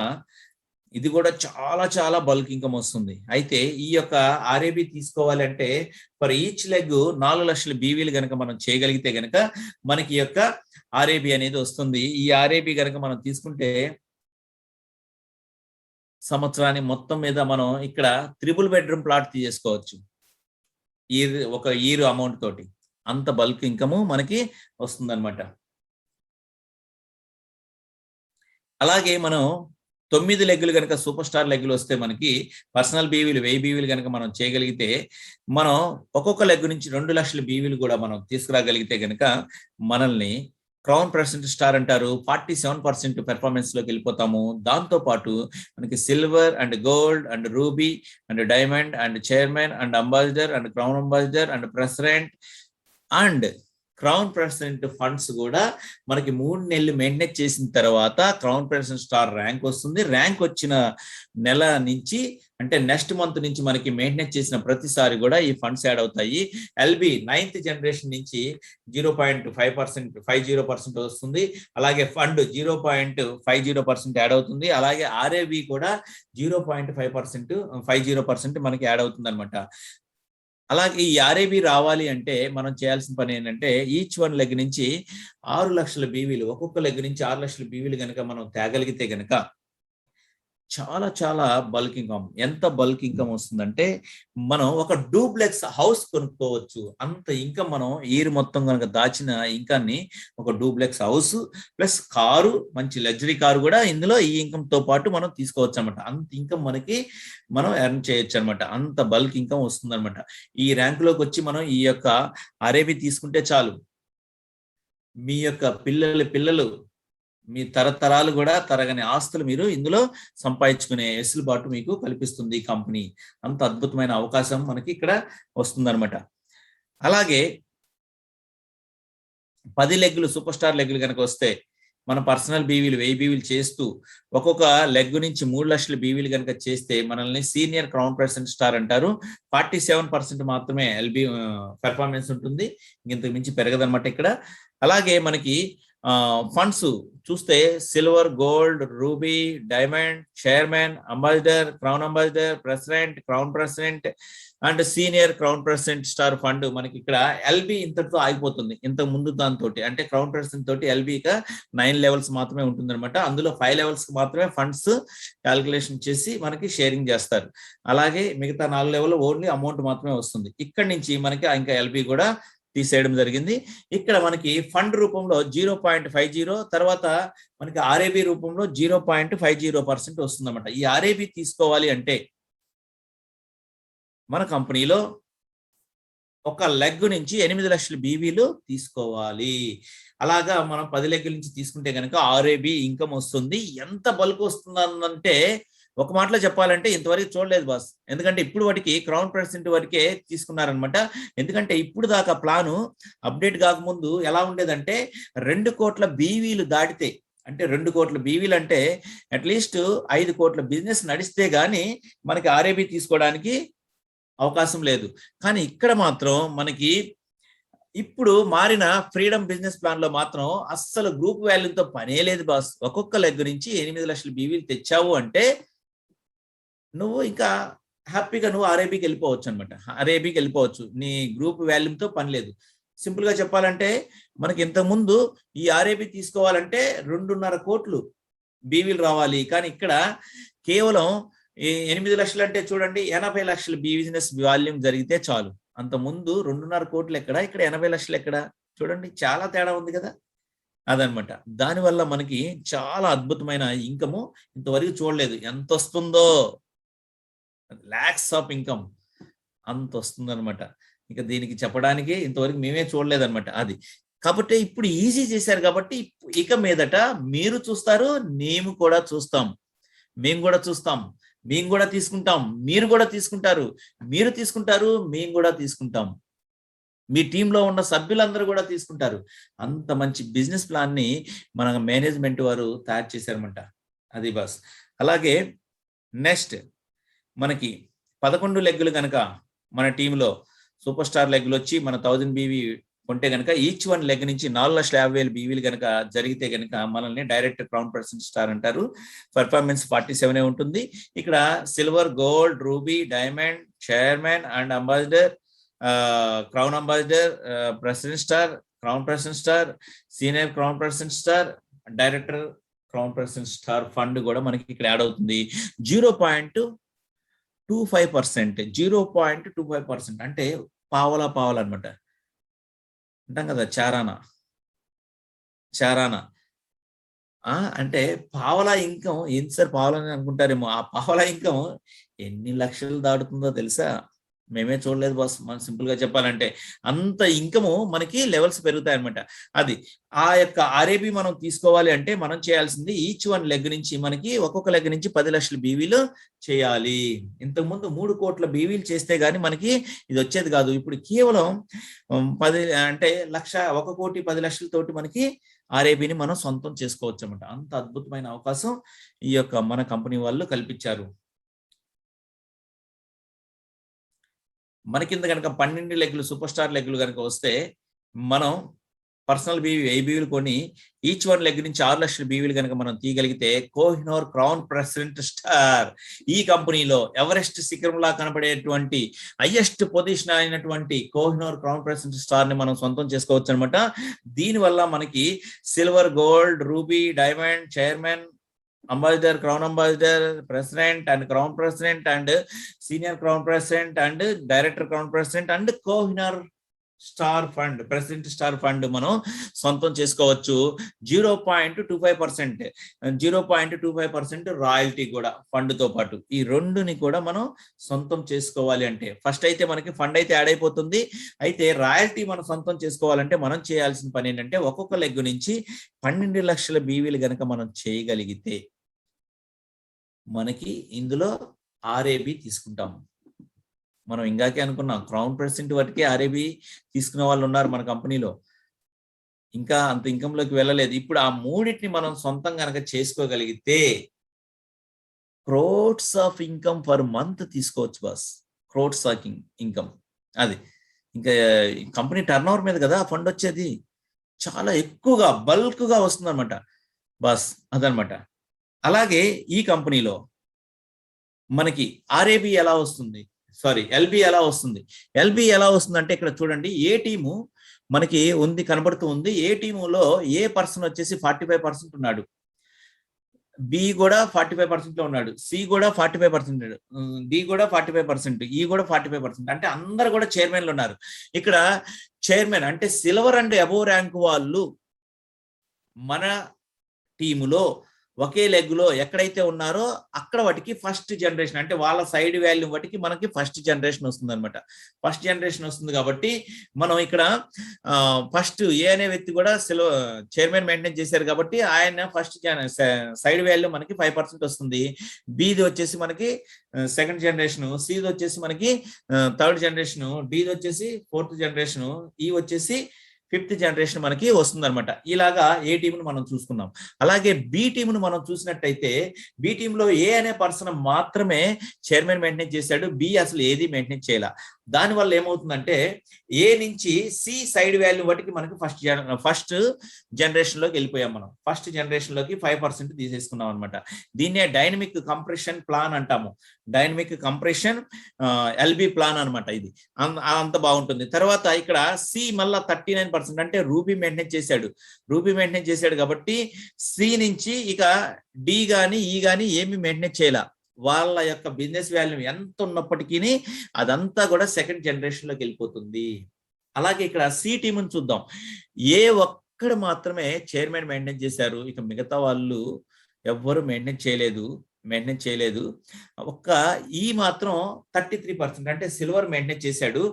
ఇది కూడా చాలా చాలా బల్క్ ఇన్కమ్ వస్తుంది. అయితే ఈ యొక్క ఆర్ఏబి తీసుకోవాలి అంటే ఫర్ ఈచ్ లెగ్ 4 లక్షల బీవీలు కనుక మనం చేయగలిగితే గనక మనకి యొక్క ఆర్ఏబి అనేది వస్తుంది. ఈ ఆర్ఏబి కనుక మనం తీసుకుంటే సంవత్సరాన్ని మొత్తం మీద మనం ఇక్కడ 3 బెడ్రూమ్ ప్లాట్ తీసుకోవచ్చు ఒక ఇయర్ అమౌంట్ తోటి. అంత బల్క్ ఇన్కమ్ మనకి వస్తుంది అనమాట. అలాగే మనం 9 లెగ్గులు కనుక సూపర్ స్టార్ లెగ్గులు వస్తే మనకి పర్సనల్ బీవీలు 1000 బీవీలు కనుక మనం చేయగలిగితే మనం ఒక్కొక్క లెగ్ నుంచి 2 లక్షల బీవీలు కూడా మనం తీసుకురాగలిగితే కనుక మనల్ని క్రౌన్ ప్రెసిడెంట్ స్టార్ అంటారు. 47% పెర్ఫార్మెన్స్ లోకి వెళ్ళిపోతాము. దాంతో పాటు మనకి silver and gold and ruby and diamond and chairman and ambassador and crown ambassador and president and crown president funds కూడా మనకి 3 నెలలు మెయింటెనెన్స్ చేసిన తర్వాత క్రౌన్ ప్రెసిడెంట్ స్టార్ ర్యాంక్ వస్తుంది. ర్యాంక్ వచ్చిన నెల నుంచి అంటే నెక్స్ట్ మంత్ నుంచి మనకి మెయింటెనెన్స్ చేసిన ప్రతిసారి కూడా ఈ ఫండ్స్ యాడ్ అవుతాయి. ఎల్బి 9th జనరేషన్ నుంచి 0.50% వస్తుంది. అలాగే ఫండ్ 0.50% యాడ్ అవుతుంది. అలాగే ఆర్ఏబి కూడా 0.50% మనకి యాడ్ అవుతుంది అనమాట. అలాగే ఈ ఆర్ఏబి రావాలి అంటే మనం చేయాల్సిన పని ఏంటంటే ఈచ్ వన్ లెగ్ నుంచి 6 లక్షల బీవీలు, ఒక్కొక్క లెగ్ నుంచి 6 లక్షల బీవీలు కనుక మనం తేగలిగితే గనక చాలా చాలా బల్క్ ఇన్కమ్. ఎంత బల్క్ ఇన్కమ్ వస్తుందంటే మనం ఒక డూప్లెక్స్ హౌస్ కొనుక్కోవచ్చు. అంత ఇన్కమ్ మనం ఇయర్ మొత్తం కనుక దాచిన ఇన్కాన్ని ఒక డూప్లెక్స్ హౌస్ ప్లస్ కారు, మంచి లగ్జరీ కారు కూడా ఇందులో ఈ ఇన్కమ్ తో పాటు మనం తీసుకోవచ్చు అనమాట. అంత ఇన్కమ్ మనకి మనం ఎర్న్ చేయొచ్చు అనమాట. అంత బల్క్ ఇన్కమ్ వస్తుంది అనమాట. ఈ ర్యాంకులోకి వచ్చి మనం ఈ యొక్క అరేబి తీసుకుంటే చాలు, మీ యొక్క పిల్లలు మీ తరతరాలు కూడా తరగని ఆస్తులు మీరు ఇందులో సంపాదించుకునే వెసులుబాటు మీకు కల్పిస్తుంది ఈ కంపెనీ. అంత అద్భుతమైన అవకాశం మనకి ఇక్కడ వస్తుందన్నమాట. అలాగే 10 లెగ్గులు సూపర్ స్టార్ లెగ్గులు కనుక వస్తే మన పర్సనల్ బీవీలు 1000 బీవీలు చేస్తూ ఒక్కొక్క లెగ్ నుంచి 3 లక్షల బీవీలు కనుక చేస్తే మనల్ని సీనియర్ క్రౌన్ ప్రెసిడెంట్ స్టార్ అంటారు. 47% మాత్రమే ఎల్బి పెర్ఫార్మెన్స్ ఉంటుంది, ఇంతకు మించి పెరగదన్నమాట ఇక్కడ. అలాగే మనకి ఫండ్స్ చూస్తే silver, gold, ruby, diamond, chairman, ambassador, crown ambassador, president, crown president and senior crown president star fund మనకి ఇక్కడ ఎల్బి ఇంతటితో ఆగిపోతుంది. ఇంతకు ముందు దాంతో అంటే క్రౌన్ ప్రెసిడెంట్ తోటి ఎల్బిగా 9 లెవెల్స్ మాత్రమే ఉంటుంది అనమాట. అందులో 5 లెవెల్స్ కి మాత్రమే ఫండ్స్ క్యాల్కులేషన్ చేసి మనకి షేరింగ్ చేస్తారు. అలాగే మిగతా 4 లెవెల్ ఓన్లీ అమౌంట్ మాత్రమే వస్తుంది. ఇక్కడి నుంచి మనకి ఇంకా ఎల్బి కూడా తీసేయడం జరిగింది. ఇక్కడ మనకి ఫండ్ రూపంలో 0.50, తర్వాత మనకి ఆర్ఏబి రూపంలో 0.50% వస్తుందన్నమాట. ఈ ఆర్ఏబి తీసుకోవాలి అంటే మన కంపెనీలో ఒక లెగ్ నుంచి 8 లక్షల బీవీలు తీసుకోవాలి. అలాగా మనం 10 లెగ్గుల నుంచి తీసుకుంటే కనుక ఆర్ఏబి ఇన్కమ్ వస్తుంది. ఎంత బల్క్ వస్తుందంటే ఒక మాటలో చెప్పాలంటే ఇంతవరకు చూడలేదు బాస్. ఎందుకంటే ఇప్పుడు వాటికి క్రౌన్ ప్రెసిడెంట్ వరకే తీసుకున్నారనమాట. ఎందుకంటే ఇప్పుడు దాకా ప్లాను అప్డేట్ కాకముందు ఎలా ఉండేదంటే 2 కోట్ల బీవీలు దాటితే, అంటే 2 కోట్ల బీవీలు అంటే అట్లీస్ట్ 5 కోట్ల బిజినెస్ నడిస్తే గానీ మనకి ఆర్ఏబి తీసుకోవడానికి అవకాశం లేదు. కానీ ఇక్కడ మాత్రం మనకి ఇప్పుడు మారిన ఫ్రీడమ్ బిజినెస్ ప్లాన్ లో మాత్రం అస్సలు గ్రూప్ వాల్యూతో పనే లేదు బాస్. ఒక్కొక్క లెగ్ నుంచి 8 లక్షల బీవీలు తెచ్చావు అంటే నువ్వు ఇంకా హ్యాపీగా నువ్వు ఆర్ఏబికి వెళ్ళిపోవచ్చు అనమాట. ఆర్ఏబికి వెళ్ళిపోవచ్చు, నీ గ్రూప్ వాల్యూమ్తో పని లేదు. సింపుల్ గా చెప్పాలంటే మనకి ఇంతకుముందు ఈ ఆర్ఏబి తీసుకోవాలంటే 2.5 కోట్లు బీవీలు రావాలి. కానీ ఇక్కడ కేవలం 8 లక్షలు అంటే చూడండి 80 లక్షల బిజినెస్ వాల్యూమ్ జరిగితే చాలు. అంత ముందు 2.5 కోట్లు ఎక్కడ, ఇక్కడ 80 లక్షలు ఎక్కడ, చూడండి చాలా తేడా ఉంది కదా. అదనమాట. దానివల్ల మనకి చాలా అద్భుతమైన ఇన్కమ్ ఇంతవరకు చూడలేదు. ఎంత వస్తుందో, లాక్స్ ఆఫ్ ఇన్కమ్ అంత వస్తుందన్నమాట. ఇక దీనికి చెప్పడానికి ఇంతవరకు మేమే చూడలేదన్నమాట. అది కాబట్టి ఇప్పుడు ఈజీ చేశారు కాబట్టి ఇక మీదట మీరు చూస్తారు, మేము కూడా చూస్తాం, మేము కూడా చూస్తాం, మేము కూడా తీసుకుంటాం, మీరు కూడా తీసుకుంటారు, మీరు తీసుకుంటారు, మేము కూడా తీసుకుంటాం, మీ టీంలో ఉన్న సభ్యులందరూ కూడా తీసుకుంటారు. అంత మంచి బిజినెస్ ప్లాన్ ని మన మేనేజ్మెంట్ వారు తయారు చేశారన్నమాట. అది బస్. అలాగే నెక్స్ట్ మనకి 11 లెగ్గులు కనుక మన టీంలో సూపర్ స్టార్ లెగ్గులు వచ్చి మన 1000 బీవీ కొంటే కనుక ఈచ్ 1 లెగ్ నుంచి 4,50,000 బీవీలు కనుక జరిగితే కనుక మనల్ని డైరెక్ట్ క్రౌన్ ప్రెసిడెంట్ స్టార్ అంటారు. పర్ఫార్మెన్స్ 47 ఉంటుంది. ఇక్కడ silver, gold, ruby, diamond, chairman and ambassador, crown ambassador, president star, crown president star, senior crown president star, director crown president star fund కూడా మనకి ఇక్కడ యాడ్ అవుతుంది. 0.25%, 0.25% అంటే పావలా అనమాట. అంటాం కదా చారానా అంటే పావలా ఇన్కమ్. ఏంటి సార్ పావలా అని అనుకుంటారేమో. ఆ పావలా ఇన్కమ్ ఎన్ని లక్షలు దాటుతుందో తెలుసా? మేమే చూడలేదు బాస్. మనం సింపుల్ గా చెప్పాలంటే అంత ఇన్కమ్ మనకి లెవెల్స్ పెరుగుతాయి అనమాట. అది ఆ యొక్క ఆర్ఏబి మనం తీసుకోవాలి అంటే మనం చేయాల్సింది ఈచ్ 1 లెగ్ నుంచి మనకి ఒక్కొక్క లెగ్ నుంచి 10 లక్షల బీవీలు చేయాలి. ఇంతకుముందు 3 కోట్ల బీవీలు చేస్తే గానీ మనకి ఇది వచ్చేది కాదు. ఇప్పుడు కేవలం 10 అంటే 1 కోటి 10 లక్షలతోటి మనకి ఆర్ఏబిని మనం సొంతం చేసుకోవచ్చు అనమాట. అంత అద్భుతమైన అవకాశం ఈ యొక్క మన కంపెనీ వాళ్ళు కల్పించారు. మన కింద కనుక 12 లెగ్గులు సూపర్ స్టార్ లెగ్గులు కనుక వస్తే మనం పర్సనల్ బీవీ 1000 బీవీలు కొని ఈచ్ 1 లెగ్ నుంచి 6 లక్షల బీవీలు కనుక మనం తీయగలిగితే కోహినూర్ క్రౌన్ ప్రెసిడెంట్ స్టార్ ఈ కంపెనీలో ఎవరెస్ట్ శిఖరంలా కనబడేటువంటి హైయెస్ట్ పొజిషన్ అయినటువంటి కోహినూర్ క్రౌన్ ప్రెసిడెంట్ స్టార్ ని మనం సొంతం చేసుకోవచ్చు అనమాట. దీనివల్ల మనకి silver, gold, ruby, diamond, chairman, ambassador, crown ambassador, president and crown president and senior crown president and director crown president and Kohinoor star fund, president star fund మనం సొంతం చేసుకోవచ్చు. 0.25%, 0.25% రాయల్టీ కూడా ఫండ్ తో పాటు. ఈ రెండుని కూడా మనం సొంతం చేసుకోవాలి అంటే ఫస్ట్ అయితే మనకి ఫండ్ అయితే యాడ్ అయిపోతుంది. అయితే రాయల్టీ మనం సొంతం చేసుకోవాలంటే మనం చేయాల్సిన పని ఏంటంటే ఒక్కొక్క లెగ్ నుంచి 12 లక్షల బీవీలు గనక మనం చేయగలిగితే మనకి ఇందులో ఆర్ఏబి తీసుకుంటాం. మనం ఇందాకే అనుకున్నాం క్రౌన్ ప్రెసిడెంట్ వాటికి ఆర్ఏబి తీసుకునే వాళ్ళు ఉన్నారు మన కంపెనీలో, ఇంకా అంత ఇన్కమ్ లోకి వెళ్ళలేదు. ఇప్పుడు ఆ మూడింటిని మనం సొంతం కనుక చేసుకోగలిగితే crores of income per month తీసుకోవచ్చు బాస్. క్రోడ్స్ ఆఫ్ ఇన్కమ్ అది ఇంకా కంపెనీ టర్న్ ఓవర్ మీద కదా ఫండ్ వచ్చేది, చాలా ఎక్కువగా బల్క్ గా వస్తుంది అనమాట బాస్, అదనమాట. అలాగే ఈ కంపెనీలో మనకి ఆర్ఏబి ఎలా వస్తుంది, సారీ ఎల్బి ఎలా వస్తుంది? ఎల్బి ఎలా వస్తుంది అంటే ఇక్కడ చూడండి, ఏ టీము మనకి ఉంది కనబడుతూ ఉంది. ఏ టీములో ఏ పర్సన్ వచ్చేసి 45% ఉన్నాడు, బి కూడా 45% లో ఉన్నాడు, సి కూడా 45%, డి కూడా 45%, ఈ కూడా 45%. అంటే అందరు కూడా చైర్మన్లు ఉన్నారు. ఇక్కడ చైర్మన్ అంటే సిల్వర్ అండ్ అబోవ్ ర్యాంక్ వాళ్ళు మన టీములో ఒకే లెగ్ లో ఎక్కడైతే ఉన్నారో అక్కడ వాటికి ఫస్ట్ జనరేషన్, అంటే వాళ్ళ సైడ్ వాల్యూ వాటికి మనకి ఫస్ట్ జనరేషన్ వస్తుంది అనమాట. ఫస్ట్ జనరేషన్ వస్తుంది కాబట్టి మనం ఇక్కడ ఫస్ట్ ఏ అనే వ్యక్తి కూడా చైర్మన్ మెయింటైన్ చేశారు కాబట్టి ఆయన ఫస్ట్ సైడ్ వాల్యూ మనకి 5% వస్తుంది. బిది వచ్చేసి మనకి సెకండ్ జనరేషన్, సిది వచ్చేసి మనకి థర్డ్ జనరేషన్, డిది వచ్చేసి ఫోర్త్ జనరేషన్, ఈ వచ్చేసి 5th జనరేషన్ మనకి వస్తుంది అనమాట. ఇలాగా ఏ టీంను మనం చూసుకున్నాం. అలాగే బి టీంను మనం చూసినట్టయితే బి టీంలో ఏ అనే పర్సన్ మాత్రమే చైర్మన్ మెయింటైన్ చేశాడు, బి అసలు ఏది మెయింటైన్ చేయాల. దానివల్ల ఏమవుతుందంటే ఏ నుంచి సి సైడ్ వాల్యూ వాటికి మనకి ఫస్ట్ జనరేషన్ లోకి వెళ్ళిపోయాం. మనం ఫస్ట్ జనరేషన్ లోకి 5% తీసేసుకున్నాం అనమాట. దీన్నే డైనమిక్ కంప్రెషన్ ప్లాన్ అంటాము. డైనమిక్ కంప్రెషన్ ఎల్బి ప్లాన్ అనమాట. ఇది అంత బాగుంటుంది. తర్వాత ఇక్కడ సి మళ్ళా 39% అంటే రూబీ మెయింటైన్ చేశాడు. రూబీ మెయింటైన్ చేశాడు కాబట్టి సి నుంచి ఇక డి గాని ఈ గాని ఏమి మెయింటైన్ చేయాల. వాళ్ళ యొక్క బిజినెస్ వాల్యూ ఎంత ఉన్నప్పటికీ అదంతా కూడా సెకండ్ జనరేషన్ లోకి వెళ్ళిపోతుంది. అలాగే ఇక్కడ సి టీంని చూద్దాం. ఏ ఒక్కడ మాత్రమే చైర్మన్ మెయింటైన్ చేశారు, ఇక మిగతా వాళ్ళు ఎవ్వరు మెయింటైన్ చేయలేదు. ఒక్క ఈ మాత్రం 33% అంటే సిల్వర్ మెయింటైన్ చేశాడు.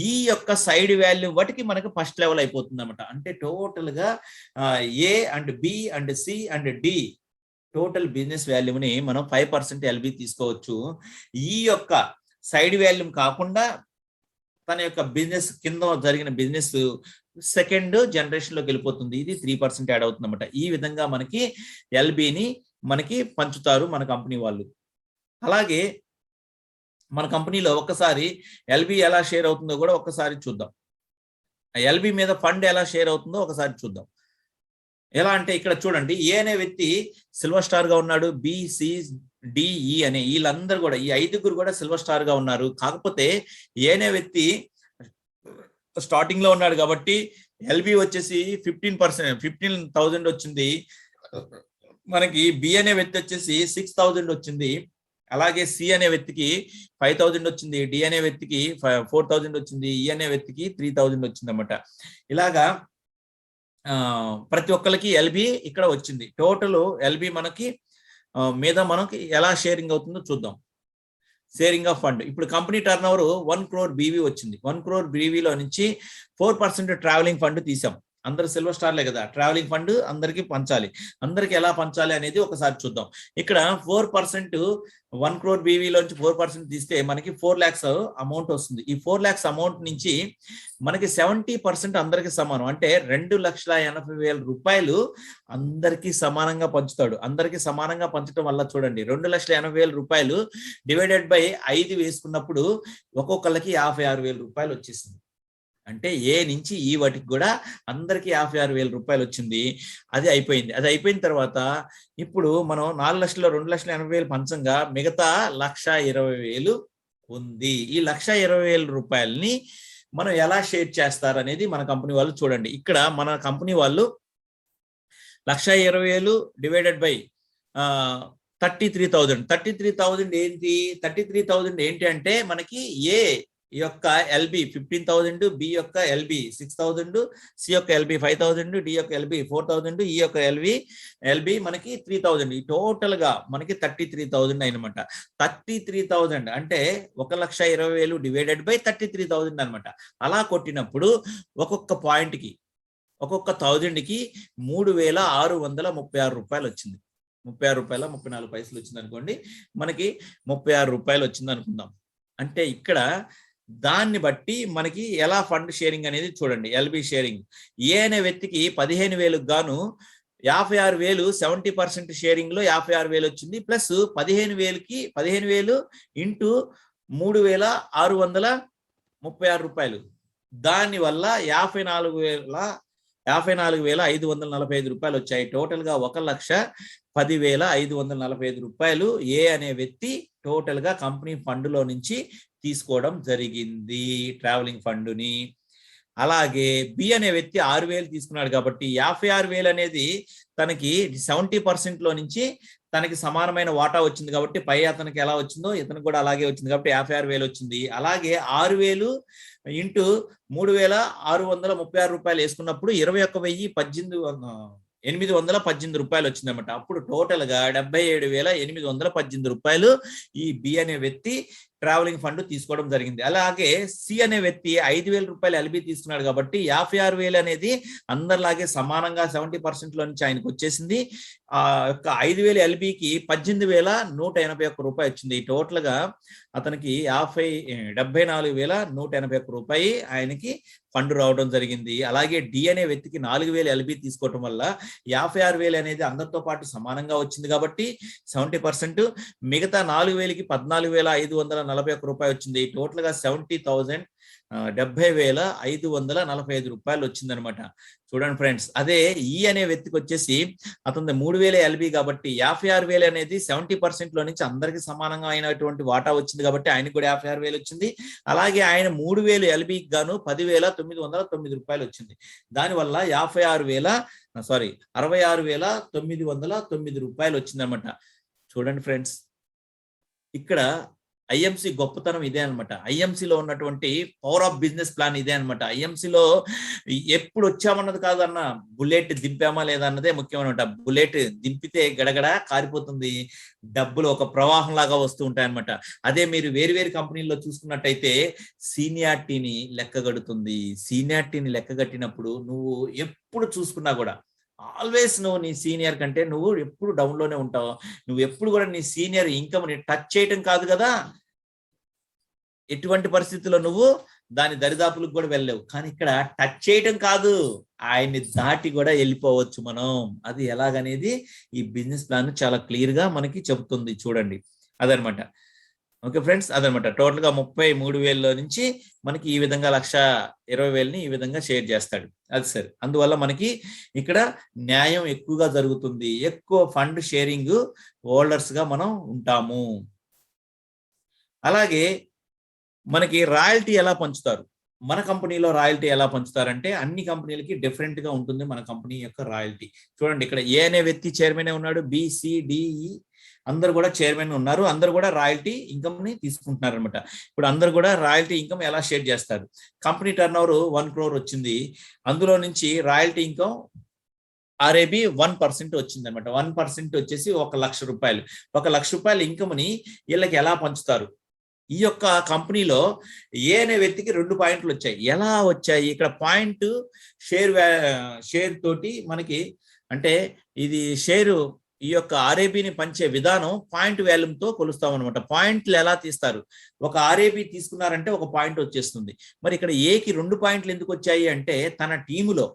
ఈ యొక్క సైడ్ వాల్యూ వాటికి మనకు ఫస్ట్ లెవెల్ అయిపోతుంది అనమాట. అంటే టోటల్ గా A and B and C and D total business వాల్యూని మనం 5% ఎల్బి తీసుకోవచ్చు. ఈ యొక్క సైడ్ వాల్యూ కాకుండా తన యొక్క బిజినెస్ కింద జరిగిన బిజినెస్ సెకండ్ జనరేషన్ లోకి వెళ్ళిపోతుంది. ఇది 3% యాడ్ అవుతుంది అనమాట. ఈ విధంగా మనకి ఎల్బిని మనకి పంచుతారు మన కంపెనీ వాళ్ళు. అలాగే మన కంపెనీలో ఒక్కసారి ఎల్బి ఎలా షేర్ అవుతుందో కూడా ఒక్కసారి చూద్దాం. ఎల్బి మీద ఫండ్ ఎలా షేర్ అవుతుందో ఒకసారి చూద్దాం. ఎలా అంటే ఇక్కడ చూడండి, ఏ అనే వ్యక్తి సిల్వర్ స్టార్ గా ఉన్నాడు, బిసి డిఈ అనే వీళ్ళందరూ కూడా ఈ 5గురు కూడా సిల్వర్ స్టార్ గా ఉన్నారు. కాకపోతే ఏ అనే వ్యక్తి స్టార్టింగ్ లో ఉన్నాడు కాబట్టి ఎల్బి వచ్చేసి 15,000 వచ్చింది. మనకి బి అనే వ్యక్తి వచ్చేసి 6,000 వచ్చింది. అలాగే సి అనే వ్యక్తికి 5,000 వచ్చింది, డి అనే వ్యక్తికి 4,000 వచ్చింది, ఈ అనే వ్యక్తికి 3,000 వచ్చింది అన్నమాట. ఇలాగా ప్రతి ఒక్కరికి ఎల్బి ఇక్కడ వచ్చింది. టోటల్ ఎల్బి మనకి మీద మనకి ఎలా షేరింగ్ అవుతుందో చూద్దాం. షేరింగ్ ఆఫ్ ఫండ్ ఇప్పుడు కంపెనీ టర్న్ ఓవర్ 1 crore బీవీ వచ్చింది. 1 crore బీవీలో నుంచి 4% ట్రావెలింగ్ ఫండ్ తీసాం. అందరు సిల్వర్ స్టార్లే కదా, ట్రావెలింగ్ ఫండ్ అందరికి పంచాలి. అందరికి ఎలా పంచాలి అనేది ఒకసారి చూద్దాం. ఇక్కడ 4% 1 crore బీవీలోంచి 4% తీస్తే మనకి 4 lakhs అమౌంట్ వస్తుంది. ఈ 4 lakhs అమౌంట్ నుంచి మనకి 70% అందరికి సమానం, అంటే 2,80,000 రూపాయలు అందరికీ సమానంగా పంచుతాడు. అందరికీ సమానంగా పంచడం వల్ల చూడండి 2,80,000 రూపాయలు డివైడెడ్ బై 5 వేసుకున్నప్పుడు ఒక్కొక్కళ్ళకి 56,000 రూపాయలు వచ్చేసింది. అంటే ఏ నుంచి ఈ వాటికి కూడా అందరికి 56,000 రూపాయలు వచ్చింది. అది అయిపోయింది. అది అయిపోయిన తర్వాత ఇప్పుడు మనం 4 లక్షలు 2,80,000 పంచంగా మిగతా 1,20,000 ఉంది. ఈ 1,20,000 రూపాయలని మనం ఎలా షేర్ చేస్తారు అనేది మన కంపెనీ వాళ్ళు చూడండి. ఇక్కడ మన కంపెనీ వాళ్ళు 1,20,000 డివైడెడ్ బై 33,000 ఏంటి? 33,000 ఏంటి అంటే మనకి ఏ యొక్క ఎల్బి 15,000, బి యొక్క ఎల్బి 6,000, సి యొక్క ఎల్బి 5,000, డి యొక్క ఎల్బి 4,000, ఈ యొక్క ఎల్బి మనకి 3,000. ఈ టోటల్ గా మనకి 33,000 అయినమాట. 33,000 అంటే 1,20,000 డివైడెడ్ బై 33,000 అనమాట. అలా కొట్టినప్పుడు ఒక్కొక్క పాయింట్ కి ఒక్కొక్క 1000 కి 3,636 రూపాయలు వచ్చింది. 36 రూపాయల 34 పైసలు వచ్చింది అనుకోండి. మనకి 36 రూపాయలు వచ్చింది అనుకుందాం. అంటే ఇక్కడ దాన్ని బట్టి మనకి ఎలా ఫండ్ షేరింగ్ అనేది చూడండి. ఎల్బి షేరింగ్ ఏ అనే వ్యక్తికి 15,000 గాను 56,000 70% షేరింగ్ లో 56,000 వచ్చింది. ప్లస్ 15,000కి 15,000 ఇంటూ 3,636 రూపాయలు. దాని వల్ల 54,545 రూపాయలు వచ్చాయి. టోటల్ గా 1,10,545 రూపాయలు ఏ అనే వ్యక్తి టోటల్ గా కంపెనీ ఫండ్ లో నుంచి తీసుకోవడం జరిగింది, ట్రావెలింగ్ ఫండ్ని. అలాగే బి అనే వ్యక్తి 6,000 తీసుకున్నాడు కాబట్టి 56,000 అనేది తనకి 70% లో నుంచి తనకి సమానమైన వాటా వచ్చింది కాబట్టి పై అతనికి ఎలా వచ్చిందో ఇతనికి కూడా అలాగే వచ్చింది కాబట్టి 56,000 వచ్చింది. అలాగే 6,000 ఇంటూ 3,636 రూపాయలు వేసుకున్నప్పుడు 21,818 రూపాయలు వచ్చింది అనమాట. అప్పుడు టోటల్ గా 77,818 రూపాయలు ఈ బి అనే వ్యక్తి ట్రావెలింగ్ ఫండ్ తీసుకోవడం జరిగింది. అలాగే సి అనే వ్యక్తి 5,000 రూపాయలు ఎల్బి తీసుకున్నాడు కాబట్టి 56,000 అనేది అందరిలాగే సమానంగా 70% లో నుంచి ఆయనకు వచ్చేసింది. ఆ యొక్క 5,000 ఎల్బికి 18,181 రూపాయలు వచ్చింది. టోటల్ గా అతనికి 74,181 రూపాయి ఆయనకి ఫండ్ రావడం జరిగింది. అలాగే డి అనే వ్యక్తికి 4,000 ఎల్బి తీసుకోవటం వల్ల 56,000 అనేది అందరితో పాటు సమానంగా వచ్చింది కాబట్టి 70%. మిగతా 4,000కి 14,541 రూపాయలు వచ్చింది. టోటల్ గా 70,545 రూపాయలు వచ్చింది అనమాట. చూడండి ఫ్రెండ్స్, అదే ఈ అనే వ్యక్తికి వచ్చేసి అతని 3,000 ఎల్బి కాబట్టి 56,000 అనేది 70% లో నుంచి అందరికి సమానంగా అయినటువంటి వాటా వచ్చింది కాబట్టి ఆయనకు కూడా 56,000 వచ్చింది. అలాగే ఆయన 3,000 ఎల్బికి గాను 10,909 రూపాయలు వచ్చింది. దానివల్ల 66,909 రూపాయలు వచ్చింది అనమాట. చూడండి ఫ్రెండ్స్, ఇక్కడ ఐఎంసి గొప్పతనం ఇదే అనమాట. ఐఎంసిలో ఉన్నటువంటి పవర్ ఆఫ్ బిజినెస్ ప్లాన్ ఇదే అనమాట. ఐఎంసిలో ఎప్పుడు వచ్చామన్నది కాదన్న, బుల్లెట్ దింపామా లేదా అన్నదే ముఖ్యమనమాట. బుల్లెట్ దింపితే గడగడ కారిపోతుంది, డబ్బులు ఒక ప్రవాహం లాగా వస్తూ ఉంటాయి అనమాట. అదే మీరు వేరు కంపెనీల్లో చూసుకున్నట్టయితే సీనియారిటీని లెక్కగడుతుంది. సీనియారిటీని లెక్కగట్టినప్పుడు నువ్వు ఎప్పుడు చూసుకున్నా కూడా ఆల్వేస్ నువ్వు నీ సీనియర్ కంటే నువ్వు ఎప్పుడు డౌన్ లోనే ఉంటావు. నువ్వు ఎప్పుడు కూడా నీ సీనియర్ ఇన్కమ్ ని టచ్ చేయటం కాదు కదా, ఎటువంటి పరిస్థితుల్లో నువ్వు దాని దరిదాపులకు కూడా వెళ్ళలేవు. కానీ ఇక్కడ టచ్ చేయటం కాదు, ఆయన్ని దాటి కూడా వెళ్ళిపోవచ్చు మనం. అది ఎలాగనేది ఈ బిజినెస్ ప్లాన్ చాలా క్లియర్ గా మనకి చెబుతుంది. చూడండి, అదనమాట. ఓకే ఫ్రెండ్స్, అదనమాట. టోటల్ గా 33,000 నుంచి మనకి ఈ విధంగా 1,20,000ని ఈ విధంగా షేర్ చేస్తాడు. అది సరే, అందువల్ల మనకి ఇక్కడ న్యాయం ఎక్కువగా జరుగుతుంది. ఎక్కువ ఫండ్ షేరింగ్ హోల్డర్స్ గా మనం ఉంటాము. అలాగే మనకి రాయల్టీ ఎలా పంచుతారు? మన కంపెనీలో రాయల్టీ ఎలా పంచుతారంటే అన్ని కంపెనీలకి డిఫరెంట్ గా ఉంటుంది మన కంపెనీ యొక్క రాయల్టీ. చూడండి, ఇక్కడ ఏ అనే వ్యక్తి చైర్మన్ ఉన్నాడు, బిసిడిఈ అందరు కూడా చైర్మన్ ఉన్నారు. అందరు కూడా రాయల్టీ ఇన్కమ్ ని తీసుకుంటున్నారు అనమాట. ఇప్పుడు అందరు కూడా రాయల్టీ ఇన్కమ్ ఎలా షేర్ చేస్తారు? కంపెనీ టర్న్ ఓవర్ 1 crore వచ్చింది, అందులో నుంచి రాయల్టీ ఇన్కమ్ RAB 1% వచ్చింది అనమాట. 1% వచ్చేసి 1,00,000 రూపాయలు. 1,00,000 రూపాయల ఇన్కమ్ ని వీళ్ళకి ఎలా పంచుతారు? ఈ యొక్క కంపెనీలో ఏ అనే వ్యక్తికి 2 పాయింట్లు వచ్చాయి. ఎలా వచ్చాయి? ఇక్కడ పాయింట్ షేర్ తోటి మనకి, అంటే ఇది షేరు ఈ యొక్క RABని పంచే విధానం పాయింట్ వాల్యూమ్తో కొలుస్తాం అనమాట. పాయింట్లు ఎలా తీస్తారు? ఒక RAB తీసుకున్నారంటే ఒక పాయింట్ వచ్చేస్తుంది. మరి ఇక్కడ ఏకి 2 పాయింట్లు ఎందుకు వచ్చాయి అంటే తన టీములో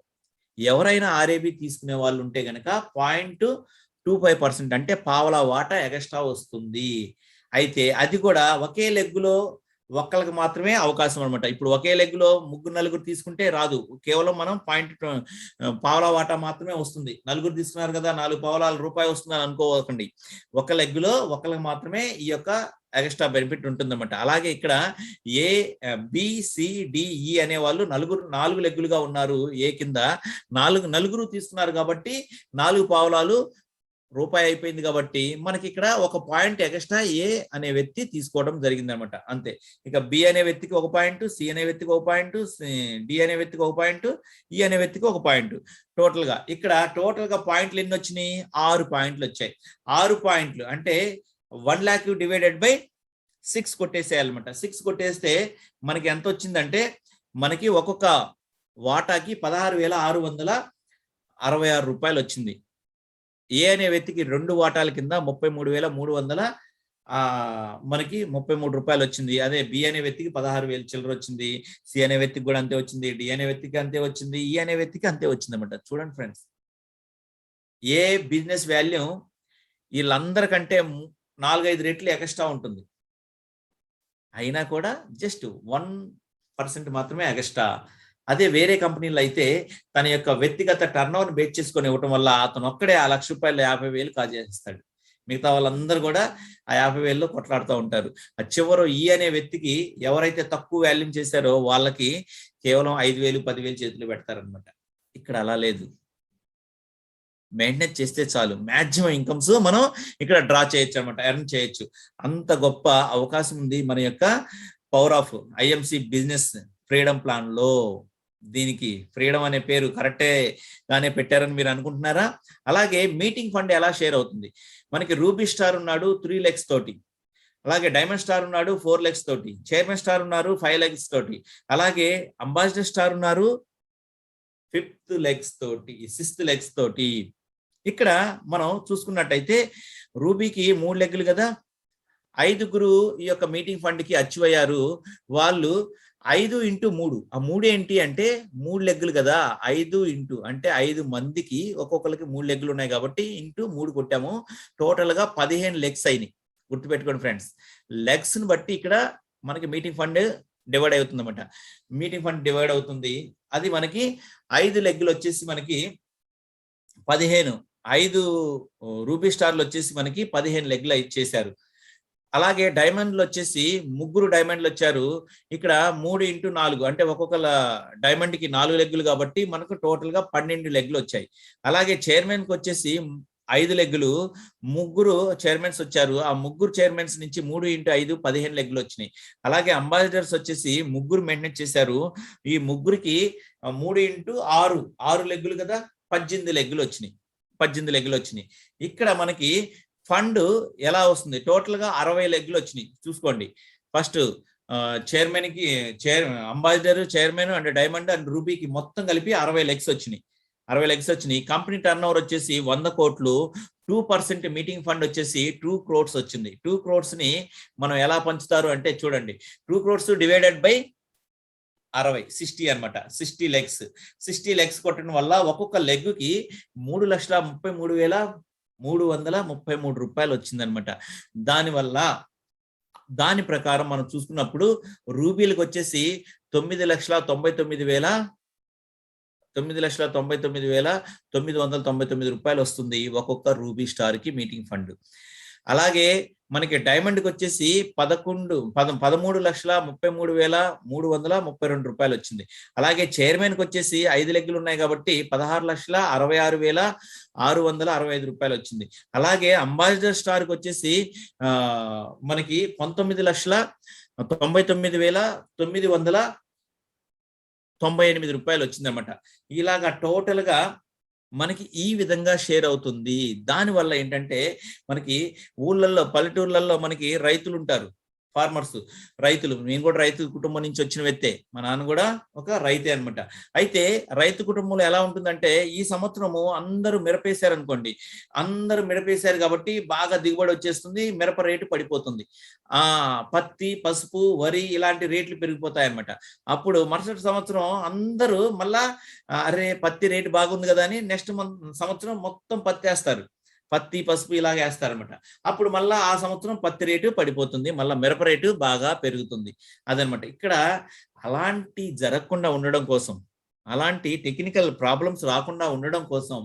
ఎవరైనా RAB తీసుకునే వాళ్ళు ఉంటే గనక 0.25% అంటే పావలా వాటా ఎగస్ట్రా వస్తుంది. అయితే అది కూడా ఒకే లెగ్గులో ఒక్కళ్ళకి మాత్రమే అవకాశం అనమాట. ఇప్పుడు ఒకే లెగ్గులో 3-4 తీసుకుంటే రాదు, కేవలం మనం పావలా వాటా మాత్రమే వస్తుంది. 4 తీసుకున్నారు కదా, 4 పావలాల రూపాయి వస్తుందని అనుకోకండి. ఒక లెగ్గులో ఒకళ్ళకి మాత్రమే ఈ యొక్క ఎక్స్ట్రా బెనిఫిట్ ఉంటుందన్నమాట. అలాగే ఇక్కడ ABCDE అనే వాళ్ళు 4 లెగ్గులుగా ఉన్నారు. ఏ కింద 4 తీసుకున్నారు కాబట్టి 4 పావలాలు రూపాయి అయిపోయింది కాబట్టి మనకి ఇక్కడ ఒక పాయింట్ ఎక్స్ట్రా ఏ అనే వ్యక్తి తీసుకోవడం జరిగింది అనమాట. అంతే. ఇక బి అనే వ్యక్తికి ఒక పాయింట్, సి అనే వ్యక్తికి ఒక పాయింట్, డి అనే వ్యక్తికి ఒక పాయింట్, ఈ అనే వ్యక్తికి ఒక పాయింట్. టోటల్ గా ఇక్కడ టోటల్ గా పాయింట్లు ఎన్ని వచ్చినాయి? 6 పాయింట్లు వచ్చాయి. 6 పాయింట్లు అంటే 1 lakh డివైడెడ్ బై 6 కొట్టేసేయాలన్నమాట. 6 కొట్టేస్తే మనకి ఎంత వచ్చిందంటే మనకి ఒక్కొక్క వాటాకి 16,666 రూపాయలు వచ్చింది. ఏ అనే వ్యక్తికి 2 వాటాల కింద 33,300 మనకి 33 రూపాయలు వచ్చింది. అదే బి అనే వ్యక్తికి 16,000 చిల్లర వచ్చింది. సి అనే వ్యక్తికి కూడా అంతే వచ్చింది. డి అనే వ్యక్తికి అంతే వచ్చింది. ఈ అనే వ్యక్తికి అంతే వచ్చింది అనమాట. చూడండి ఫ్రెండ్స్, ఏ బిజినెస్ వాల్యూ వీళ్ళందరికంటే 4-5 రెట్లు ఎక్స్ట్రా ఉంటుంది, అయినా కూడా జస్ట్ 1% మాత్రమే ఎక్స్ట్రా. అదే వేరే కంపెనీలో అయితే తన యొక్క వ్యక్తిగత టర్న్ ఓవర్ బేస్ చేసుకొని ఇవ్వటం వల్ల అతను ఒక్కడే ఆ ₹1,00,000 50,000 కాజేస్తాడు. మిగతా వాళ్ళందరూ కూడా ఆ 50,000లో కొట్లాడుతూ ఉంటారు. ఆ చివరు ఈ అనే వ్యక్తికి ఎవరైతే తక్కువ వాల్యూమ్ చేశారో వాళ్ళకి కేవలం 5,000 10,000 చేతులు పెడతారనమాట. ఇక్కడ అలా లేదు. మెయింటెనెన్స్ చేస్తే చాలు, మాక్సిమం ఇన్కమ్స్ మనం ఇక్కడ డ్రా చేయొచ్చు అనమాట, ఎర్న్ చేయొచ్చు. అంత గొప్ప అవకాశం ఉంది మన యొక్క power of IMC business freedom plan లో. దీనికి ఫ్రీడమ్ అనే పేరు కరెక్టే గానే పెట్టారని మీరు అనుకుంటున్నారా? అలాగే మీటింగ్ ఫండ్ ఎలా షేర్ అవుతుంది? మనకి రూబీ స్టార్ ఉన్నాడు 3 lakhs తోటి, అలాగే డైమండ్ స్టార్ ఉన్నాడు 4 lakhs తోటి, చైర్మన్ స్టార్ ఉన్నారు 5 lakhs తోటి, అలాగే అంబాసిడర్ స్టార్ ఉన్నారు 5th lakhs తోటి, 6th lakhs తోటి. ఇక్కడ మనం చూసుకున్నట్టయితే రూబీకి 3 లెగ్గులు కదా, 5గురు ఈ యొక్క మీటింగ్ ఫండ్ కి అచీవ్ అయ్యారు. వాళ్ళు 5 into 3, ఆ 3 ఏంటి అంటే 3 లెగ్గులు కదా, 5 into అంటే 5 మందికి ఒక్కొక్కరికి 3 లెగ్గులు ఉన్నాయి కాబట్టి ఇంటూ 3 కొట్టాము. టోటల్ గా 15 లెగ్స్ అయినాయి. గుర్తుపెట్టుకోండి ఫ్రెండ్స్, లెగ్స్ ని బట్టి ఇక్కడ మనకి మీటింగ్ ఫండ్ డివైడ్ అవుతుంది అనమాట. మీటింగ్ ఫండ్ డివైడ్ అవుతుంది. అది మనకి 5 లెగ్గులు వచ్చేసి మనకి 15, 5 రూబీ స్టార్లు వచ్చేసి మనకి 15 లెగ్లు ఇచ్చేసారు. అలాగే డైమండ్లు వచ్చేసి 3 డైమండ్లు వచ్చారు. ఇక్కడ 3 into 4 అంటే ఒక్కొక్క డైమండ్ కి 4 లెగ్గులు కాబట్టి మనకు టోటల్ గా 12 లెగ్లు వచ్చాయి. అలాగే చైర్మన్ కి వచ్చేసి 5 లెగ్గులు, 3 చైర్మన్స్ వచ్చారు. ఆ 3 చైర్మన్స్ నుంచి 3 into 5 15 లెగ్లు వచ్చినాయి. అలాగే అంబాసిడర్స్ వచ్చేసి 3 మెయింటైన్ చేశారు. ఈ 3కి 3 into 6 లెగ్గులు కదా, 18 లెగ్గులు వచ్చినాయి. 18 లెగ్గులు వచ్చినాయి. ఇక్కడ మనకి ఫండ్ ఎలా వస్తుంది? టోటల్ గా 60 లెగ్లు వచ్చినాయి. చూసుకోండి, ఫస్ట్ చైర్మన్ కి ambassador, chairman and diamond and రూబీకి మొత్తం కలిపి 60 లెగ్స్ వచ్చినాయి. 60 లెగ్స్ వచ్చినాయి. కంపెనీ టర్న్ ఓవర్ వచ్చేసి 100 కోట్లు. 2% మీటింగ్ ఫండ్ వచ్చేసి 2 crores వచ్చింది. 2 crores ని మనం ఎలా పంచుతారు అంటే చూడండి, 2 crores డివైడెడ్ బై 60, 60 అనమాట. 60 లెగ్స్. 60 లెగ్స్ కొట్టడం వల్ల ఒక్కొక్క లెగ్గుకి 3,33,333 రూపాయలు వచ్చిందనమాట. దానివల్ల దాని ప్రకారం మనం చూసుకున్నప్పుడు రూబీలకు వచ్చేసి 9,99,999 రూపాయలు వస్తుంది ఒక్కొక్క రూబీ స్టార్ కి మీటింగ్ ఫండ్. అలాగే మనకి డైమండ్ కి వచ్చేసి 13,33,332 రూపాయలు వచ్చింది. అలాగే చైర్మన్ కి వచ్చేసి 5 లెగ్గులు ఉన్నాయి కాబట్టి 16,66,665 రూపాయలు వచ్చింది. అలాగే అంబాసిడర్ స్టార్ కి వచ్చేసి మనకి 19,99,998 రూపాయలు వచ్చింది అనమాట. ఇలాగా టోటల్ గా మనకి ఈ విధంగా షేర్ అవుతుంది. దానివల్ల ఏంటంటే మనకి ఊళ్ళల్లో, పల్లెటూర్లలో మనకి రైతులు ఉంటారు, ఫార్మర్స్, రైతులు. నేను కూడా రైతు కుటుంబం నుంచి వచ్చిన వ్యక్తే, మా నాన్న కూడా ఒక రైతే అనమాట. అయితే రైతు కుటుంబంలో ఎలా ఉంటుందంటే ఈ సంవత్సరము అందరూ మిరపేశారు అనుకోండి, అందరూ మిరపేశారు కాబట్టి బాగా దిగుబడి వచ్చేస్తుంది, మిరప రేటు పడిపోతుంది. పత్తి, పసుపు, వరి ఇలాంటి రేట్లు పెరిగిపోతాయి అనమాట. అప్పుడు మరుసటి సంవత్సరం అందరూ మళ్ళా అరే పత్తి రేటు బాగుంది కదా అని నెక్స్ట్ సంవత్సరం మొత్తం పత్తి వేస్తారు, పత్తి, పసుపు ఇలాగ వేస్తారనమాట. అప్పుడు మళ్ళా ఆ సంవత్సరం పత్తి రేటు పడిపోతుంది, మళ్ళీ మిరప రేటు బాగా పెరుగుతుంది. అదనమాట. ఇక్కడ అలాంటి జరగకుండా ఉండడం కోసం, అలాంటి టెక్నికల్ ప్రాబ్లమ్స్ రాకుండా ఉండడం కోసం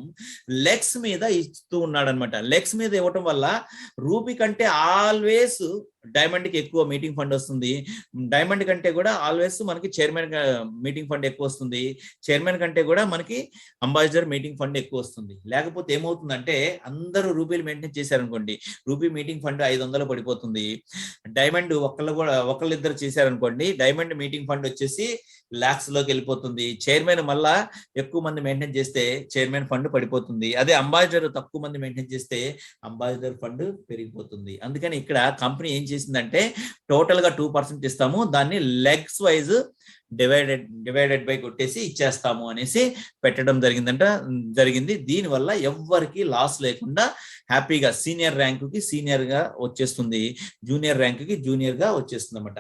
లెగ్స్ మీద ఇస్తూ ఉన్నాడు అనమాట. లెగ్స్ మీద ఇవ్వటం వల్ల రూబీ కంటే ఆల్వేస్ డైమండ్ కి ఎక్కువ మీటింగ్ ఫండ్ వస్తుంది. డైమండ్ కంటే కూడా ఆల్వేస్ మనకి చైర్మన్ మీటింగ్ ఫండ్ ఎక్కువ వస్తుంది. చైర్మన్ కంటే కూడా మనకి అంబాసిడర్ మీటింగ్ ఫండ్ ఎక్కువ వస్తుంది. లేకపోతే ఏమవుతుందంటే అందరూ రూపీలు మెయింటైన్ చేశారనుకోండి, రూపీ మీటింగ్ ఫండ్ 500 పడిపోతుంది. డైమండ్ ఒకళ్ళిద్దరు చేశారనుకోండి, డైమండ్ మీటింగ్ ఫండ్ వచ్చేసి లాక్స్ లోకి వెళ్ళిపోతుంది. చైర్మన్ మళ్ళా ఎక్కువ మంది మెయింటైన్ చేస్తే చైర్మన్ ఫండ్ పడిపోతుంది. అదే అంబాసిడర్ తక్కువ మంది మెయింటైన్ చేస్తే అంబాసిడర్ ఫండ్ పెరిగిపోతుంది. అందుకని ఇక్కడ కంపెనీ ఏం చేసిందంటే టోటల్ గా 2% ఇస్తాము, దాన్ని లెగ్స్ వైజ్ డివైడెడ్ బై కొట్టేసి ఇచ్చేస్తాము అనేసి పెట్టడం జరిగింది. దీనివల్ల ఎవ్వరికి లాస్ లేకుండా హ్యాపీగా సీనియర్ ర్యాంకుకి సీనియర్ గా వచ్చేస్తుంది, జూనియర్ ర్యాంకుకి జూనియర్ గా వచ్చేస్తుంది అనమాట.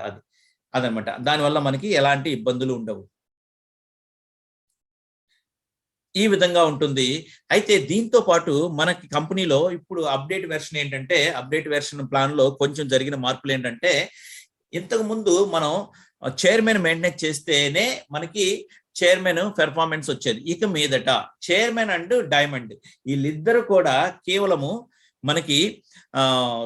అదనమాట. దానివల్ల మనకి ఎలాంటి ఇబ్బందులు ఉండవు. ఈ విధంగా ఉంటుంది. అయితే దీంతో పాటు మనకి కంపెనీలో ఇప్పుడు అప్డేట్ వెర్షన్ ఏంటంటే, అప్డేట్ వెర్షన్ ప్లాన్ లో కొంచెం జరిగిన మార్పులు ఏంటంటే, ఇంతకు ముందు మనం చైర్మన్ మెయింటైన్ చేస్తేనే మనకి చైర్మన్ పెర్ఫార్మెన్స్ వచ్చేది. ఇక మీదట చైర్మన్ అండ్ డైమండ్ వీళ్ళిద్దరు కూడా కేవలము మనకి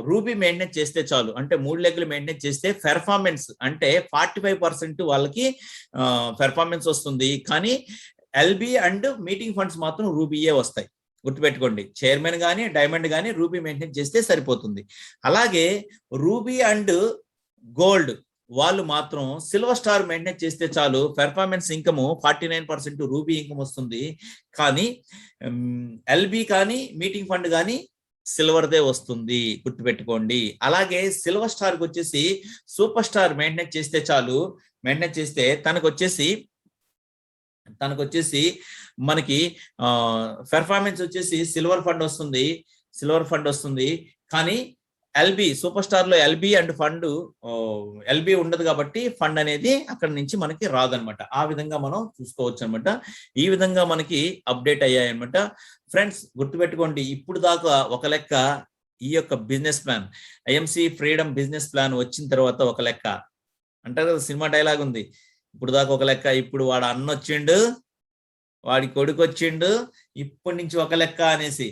రూబీ మెయింటైన్ చేస్తే చాలు, అంటే 3 లెగ్లు మెయింటైన్ చేస్తే పెర్ఫార్మెన్స్ అంటే 45% వాళ్ళకి పెర్ఫార్మెన్స్ వస్తుంది. కానీ ఎల్బి అండ్ మీటింగ్ ఫండ్స్ మాత్రం రూబీయే వస్తాయి. గుర్తుపెట్టుకోండి, చైర్మన్ కానీ డైమండ్ కానీ రూబీ మెయింటైన్ చేస్తే సరిపోతుంది. అలాగే రూబీ అండ్ గోల్డ్ వాళ్ళు మాత్రం సిల్వర్ స్టార్ మెయింటైన్ చేస్తే చాలు, పెర్ఫార్మెన్స్ ఇన్కమ్ 49% రూబీ ఇన్కమ్ వస్తుంది. కానీ ఎల్బి కానీ మీటింగ్ ఫండ్ కానీ సిల్వర్దే వస్తుంది, గుర్తుపెట్టుకోండి. అలాగే సిల్వర్ స్టార్ కి వచ్చేసి సూపర్ స్టార్ మెయింటైన్ చేస్తే చాలు, మెయింటైన్ చేస్తే తనకు వచ్చేసి మనకి పెర్ఫార్మెన్స్ వచ్చేసి సిల్వర్ ఫండ్ వస్తుంది. కానీ ఎల్బి సూపర్ స్టార్ లో ఎల్బి అండ్ ఫండ్ ఎల్బి ఉండదు కాబట్టి ఫండ్ అనేది అక్కడ నుంచి మనకి రాదనమాట. ఆ విధంగా మనం చూసుకోవచ్చు అనమాట. ఈ విధంగా మనకి అప్డేట్ అయ్యాయి అనమాట. ఫ్రెండ్స్ గుర్తుపెట్టుకోండి, ఇప్పుడు దాకా ఒక లెక్క ఈ యొక్క business plan IMC freedom business plan వచ్చిన తర్వాత ఒక లెక్క అంటారు కదా, సినిమా డైలాగ్ ఉంది, ఇప్పుడు దాకా ఒక లెక్క, ఇప్పుడు వాడు అన్న వచ్చిండు, వాడి కొడుకు వచ్చిండు, ఇప్పటి నుంచి ఒక లెక్క అనేసి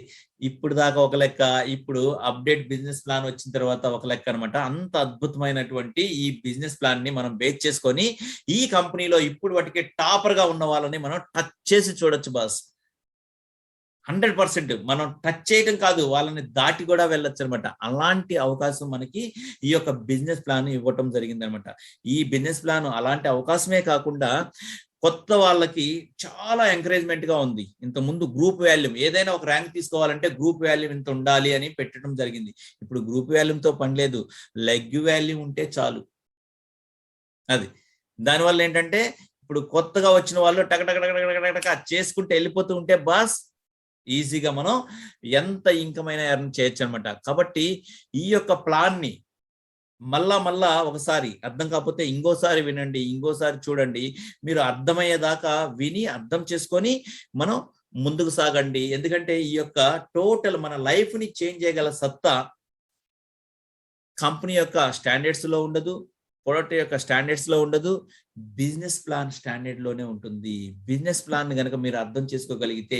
ఇప్పుడు దాకా ఒక లెక్క, ఇప్పుడు అప్డేట్ బిజినెస్ ప్లాన్ వచ్చిన తర్వాత ఒక లెక్క అనమాట. అంత అద్భుతమైనటువంటి ఈ బిజినెస్ ప్లాన్ ని మనం బేస్ చేసుకొని ఈ కంపెనీలో ఇప్పుడు వాటికి టాపర్ గా ఉన్న వాళ్ళని మనం టచ్ చేసి చూడొచ్చు బాస్. 100% మనం టచ్ చేయడం కాదు, వాళ్ళని దాటి కూడా వెళ్ళొచ్చు అనమాట. అలాంటి అవకాశం మనకి ఈ యొక్క బిజినెస్ ప్లాన్ ఇవ్వటం జరిగింది అనమాట. ఈ బిజినెస్ ప్లాన్ అలాంటి అవకాశమే కాకుండా కొత్త వాళ్ళకి చాలా ఎంకరేజ్మెంట్ గా ఉంది. ఇంతకుముందు గ్రూప్ వాల్యూమ్ ఏదైనా ఒక ర్యాంక్ తీసుకోవాలంటే గ్రూప్ వాల్యూమ్ ఇంత ఉండాలి అని పెట్టడం జరిగింది. ఇప్పుడు గ్రూప్ వాల్యూమ్తో పని లేదు, లెగ్ వాల్యూమ్ ఉంటే చాలు. అది దానివల్ల ఏంటంటే ఇప్పుడు కొత్తగా వచ్చిన వాళ్ళు టక చేసుకుంటే వెళ్ళిపోతూ ఉంటే బాస్ ఈజీగా మనం ఎంత ఇన్కమ్ అయినా ఎర్న్ చేయొచ్చు అనమాట. కాబట్టి ఈ యొక్క ప్లాన్ ని మళ్ళా ఒకసారి అర్థం కాకపోతే ఇంకోసారి వినండి, ఇంకోసారి చూడండి, మీరు అర్థమయ్యేదాకా విని అర్థం చేసుకొని మనం ముందుకు సాగండి. ఎందుకంటే ఈ యొక్క టోటల్ మన లైఫ్ ని చేంజ్ చేయగల సత్తా కంపెనీ యొక్క స్టాండర్డ్స్ లో ఉండదు, ప్రొడక్ట్ యొక్క స్టాండర్డ్స్ లో ఉండదు, బిజినెస్ ప్లాన్ స్టాండర్డ్ లోనే ఉంటుంది. బిజినెస్ ప్లాన్ కనుక మీరు అర్థం చేసుకోగలిగితే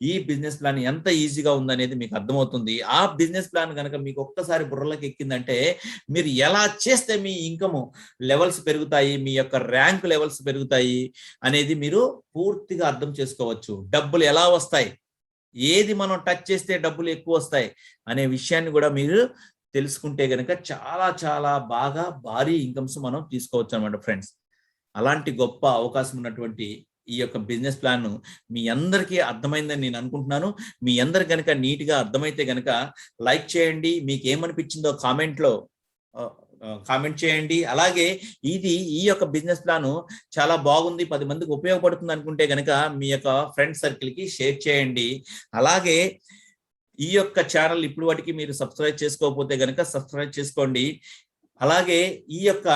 ఈ బిజినెస్ ప్లాన్ ఎంత ఈజీగా ఉందనేది మీకు అర్థమవుతుంది. ఆ బిజినెస్ ప్లాన్ కనుక మీకు ఒక్కసారి బుర్రలోకి ఎక్కిందంటే మీరు ఎలా చేస్తే మీ ఇన్కమ్ లెవెల్స్ పెరుగుతాయి, మీ యొక్క ర్యాంక్ లెవెల్స్ పెరుగుతాయి అనేది మీరు పూర్తిగా అర్థం చేసుకోవచ్చు. డబ్బులు ఎలా వస్తాయి, ఏది మనం టచ్ చేస్తే డబ్బులు ఎక్కువ వస్తాయి అనే విషయాన్ని కూడా మీరు తెలుసుకుంటే గనక చాలా చాలా బాగా భారీ ఇన్కమ్స్ మనం తీసుకోవచ్చు అనమాట ఫ్రెండ్స్. అలాంటి గొప్ప అవకాశం ఉన్నటువంటి ఈ యొక్క బిజినెస్ ప్లాన్ మీ అందరికీ అర్థమైందని నేను అనుకుంటున్నాను. మీ అందరు కనుక నీట్ గా అర్థమైతే గనక లైక్ చేయండి, మీకు ఏమనిపించిందో కామెంట్ చేయండి. అలాగే ఈ యొక్క బిజినెస్ ప్లాన్ చాలా బాగుంది, 10 మందికి ఉపయోగపడుతుంది అనుకుంటే గనక మీ యొక్క ఫ్రెండ్ సర్కిల్ కి షేర్ చేయండి. అలాగే ఈ యొక్క ఛానల్ ఇప్పుడు వాటికి మీరు సబ్స్క్రైబ్ చేసుకోకపోతే గనక సబ్స్క్రైబ్ చేసుకోండి. అలాగే ఈ యొక్క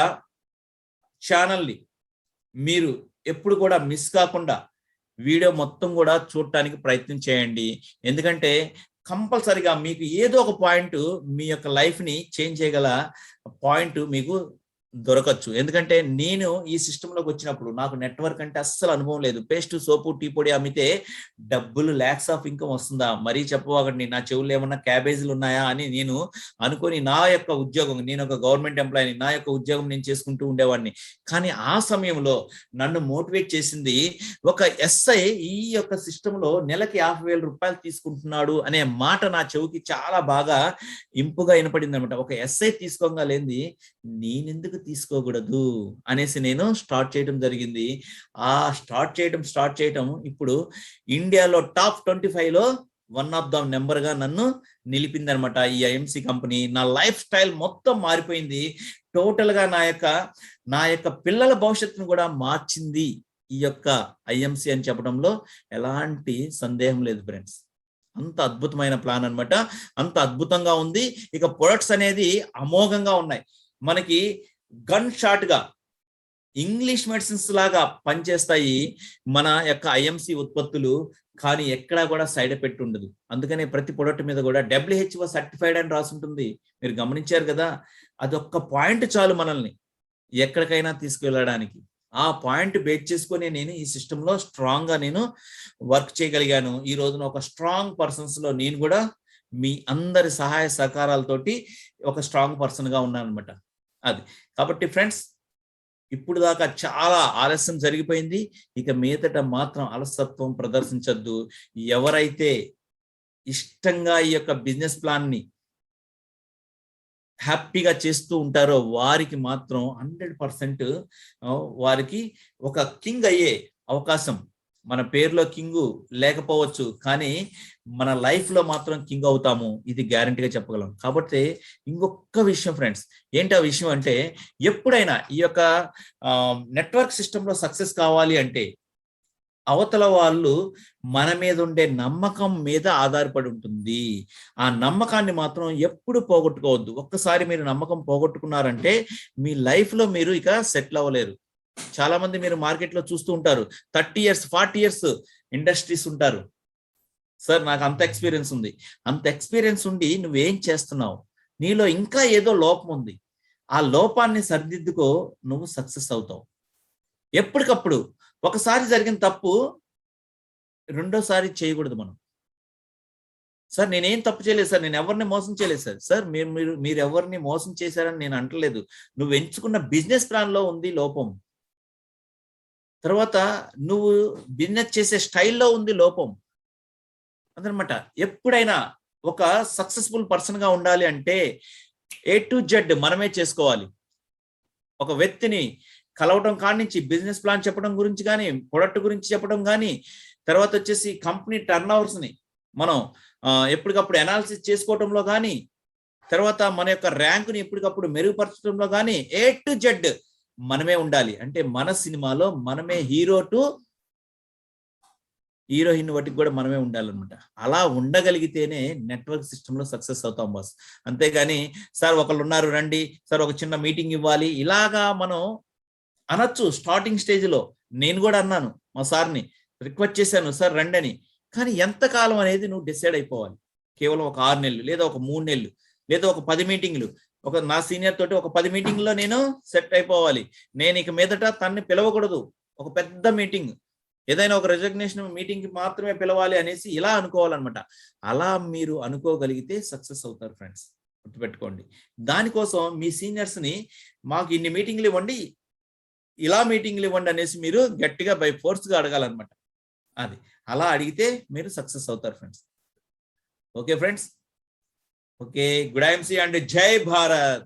ఛానల్ని మీరు ఎప్పుడు కూడా మిస్ కాకుండా వీడియో మొత్తం కూడా చూడటానికి ప్రయత్నం చేయండి. ఎందుకంటే కంపల్సరిగా మీకు ఏదో ఒక పాయింట్ మీ యొక్క లైఫ్ ని చేంజ్ చేయగల పాయింట్ మీకు దొరకచ్చు. ఎందుకంటే నేను ఈ సిస్టంలోకి వచ్చినప్పుడు నాకు నెట్వర్క్ అంటే అస్సలు అనుభవం లేదు. పేస్ట్, సోపు, టీ పొడి అమ్మితే డబ్బులు లాక్స్ ఆఫ్ ఇన్కమ్ వస్తుందా? మరీ చెప్పవాకండి, నా చెవుల్లో ఏమన్నా క్యాబేజీలు ఉన్నాయా అని నేను అనుకొని నా యొక్క ఉద్యోగం, నేను ఒక గవర్నమెంట్ ఎంప్లాయీని, నా యొక్క ఉద్యోగం నేను చేసుకుంటూ ఉండేవాడిని. కానీ ఆ సమయంలో నన్ను మోటివేట్ చేసింది ఒక ఎస్ఐ ఈ యొక్క సిస్టంలో నెలకి 50,000 రూపాయలు తీసుకుంటున్నాడు అనే మాట నా చెవికి చాలా బాగా ఇంపుగా వినపడింది అనమాట. ఒక ఎస్ఐ తీసుకోగలేంది నేనెందుకు తీసుకోకూడదు అనేసి నేను స్టార్ట్ చేయడం జరిగింది. ఆ స్టార్ట్ చేయటం ఇప్పుడు ఇండియాలో టాప్ 25లో వన్ ఆఫ్ ద నెంబర్ గా నన్ను నిలిపింది అనమాట ఈ ఐఎంసి కంపెనీ. నా లైఫ్ స్టైల్ మొత్తం మారిపోయింది. టోటల్ గా నా యొక్క పిల్లల భవిష్యత్తును కూడా మార్చింది ఈ యొక్క ఐఎంసి అని చెప్పడంలో ఎలాంటి సందేహం లేదు ఫ్రెండ్స్. అంత అద్భుతమైన ప్లాన్ అన్నమాట. అంత అద్భుతంగా ఉంది. ఇక ప్రొడక్ట్స్ అనేది అమోఘంగా ఉన్నాయి. మనకి గన్ షాట్ గా ఇంగ్లీష్ మెడిసిన్స్ లాగా పనిచేస్తాయి మన యొక్క ఐఎంసి ఉత్పత్తులు. కానీ ఎక్కడా కూడా సైడ్ ఎఫెక్ట్ ఉండదు. అందుకనే ప్రతి ప్రొడక్ట్ మీద కూడా WHO సర్టిఫైడ్ అని రాసి ఉంటుంది. మీరు గమనించారు కదా, అదొక్క పాయింట్ చాలు మనల్ని ఎక్కడికైనా తీసుకువెళ్ళడానికి. ఆ పాయింట్ బేస్ చేసుకొని నేను ఈ సిస్టంలో స్ట్రాంగ్ గా నేను వర్క్ చేయగలిగాను. ఈ రోజున ఒక స్ట్రాంగ్ పర్సన్స్ లో నేను కూడా మీ అందరి సహాయ సహకారాలతోటి ఒక స్ట్రాంగ్ పర్సన్ గా ఉన్నాను అనమాట. అది కాబట్టి ఫ్రెండ్స్, ఇప్పుడు దాకా చాలా ఆలస్యం జరిగిపోయింది. ఇక మీదట మాత్రం అలసత్వం ప్రదర్శించద్దు. ఎవరైతే ఇష్టంగా ఈ యొక్క బిజినెస్ ప్లాన్ ని హ్యాపీగా చేస్తూ ఉంటారో వారికి మాత్రం 100% వారికి ఒక కింగ్ అయ్యే అవకాశం. మన పేరులో కింగ్ లేకపోవచ్చు, కానీ మన లైఫ్ లో మాత్రం కింగ్ అవుతాము, ఇది గ్యారంటీగా చెప్పగలం. కాబట్టి ఇంకొక విషయం ఫ్రెండ్స్, ఏంటి ఆ విషయం అంటే, ఎప్పుడైనా ఈ యొక్క నెట్వర్క్ సిస్టంలో సక్సెస్ కావాలి అంటే అవతల వాళ్ళు మన మీద ఉండే నమ్మకం మీద ఆధారపడి ఉంటుంది. ఆ నమ్మకాన్ని మాత్రం ఎప్పుడు పోగొట్టుకోవద్దు. ఒక్కసారి మీరు నమ్మకం పోగొట్టుకున్నారంటే మీ లైఫ్ లో మీరు ఇక సెటిల్ అవ్వలేరు. చాలా మంది మీరు మార్కెట్ లో చూస్తూ ఉంటారు, 30 years 40 years ఇండస్ట్రీస్ ఉంటారు. సార్ నాకు అంత ఎక్స్పీరియన్స్ ఉంది. అంత ఎక్స్పీరియన్స్ ఉండి నువ్వేం చేస్తున్నావు? నీలో ఇంకా ఏదో లోపం ఉంది. ఆ లోపాన్ని సరిదిద్దుకో, నువ్వు సక్సెస్ అవుతావు. ఎప్పటికప్పుడు ఒకసారి జరిగిన తప్పు రెండోసారి చేయకూడదు మనం. సార్ నేనేం తప్పు చేయలేదు సార్, నేను ఎవరిని మోసం చేయలేదు సార్. సార్ మీరు ఎవరిని మోసం చేశారని నేను అంటలేదు. నువ్వు ఎంచుకున్న బిజినెస్ ప్లాన్ లో ఉంది లోపం. తర్వాత నువ్వు బిజినెస్ చేసే స్టైల్లో ఉంది లోపం. అదనమాట. ఎప్పుడైనా ఒక సక్సెస్ఫుల్ పర్సన్ గా ఉండాలి అంటే A to Z మనమే చేసుకోవాలి. ఒక వ్యక్తిని కలవటం కాడి నుంచి బిజినెస్ ప్లాన్ చెప్పడం గురించి కానీ, ప్రొడక్ట్ గురించి చెప్పడం కానీ, తర్వాత వచ్చేసి కంపెనీ టర్న్ ఓవర్స్ ని మనం ఎప్పటికప్పుడు అనాలిసిస్ చేసుకోవటంలో కానీ, తర్వాత మన యొక్క ర్యాంకుని ఎప్పటికప్పుడు మెరుగుపరచడంలో కానీ A to Z మనమే ఉండాలి. అంటే మన సినిమాలో మనమే హీరో టు హీరోయిన్ వాటికి కూడా మనమే ఉండాలన్నమాట. అలా ఉండగలిగితేనే నెట్వర్క్ సిస్టంలో సక్సెస్ అవుతాం బాస్. అంతేగాని సార్ ఒకళ్ళు ఉన్నారు రండి, సార్ ఒక చిన్న మీటింగ్ ఇవ్వాలి, ఇలాగా మనం అనొచ్చు. స్టార్టింగ్ స్టేజ్లో నేను కూడా అన్నాను, మా సార్ని రిక్వెస్ట్ చేశాను, సార్ రండి అని. కానీ ఎంతకాలం అనేది నువ్వు డిసైడ్ అయిపోవాలి. కేవలం ఒక 6 నెలలు లేదా ఒక 3 నెలలు లేదా ఒక 10 మీటింగ్లు, ఒక నా సీనియర్ తోటి ఒక 10 మీటింగ్లో నేను సెట్ అయిపోవాలి. నేను ఇక మీదట తన్ని పిలవకూడదు. ఒక పెద్ద మీటింగ్, ఏదైనా ఒక రిజగ్నేషన్ మీటింగ్ కి మాత్రమే పిలవాలి అనేసి ఇలా అనుకోవాలన్నమాట. అలా మీరు అనుకోగలిగితే సక్సెస్ అవుతారు ఫ్రెండ్స్, గుర్తుపెట్టుకోండి. దానికోసం మీ సీనియర్స్ ని మాకు ఇన్ని మీటింగ్లు ఇవ్వండి, ఇలా మీటింగ్లు ఇవ్వండి అనేసి మీరు గట్టిగా బై ఫోర్స్ గా అడగాలన్నమాట. అది అలా అడిగితే మీరు సక్సెస్ అవుతారు friends. Okay friends, okay, good IMC and జై భారత్.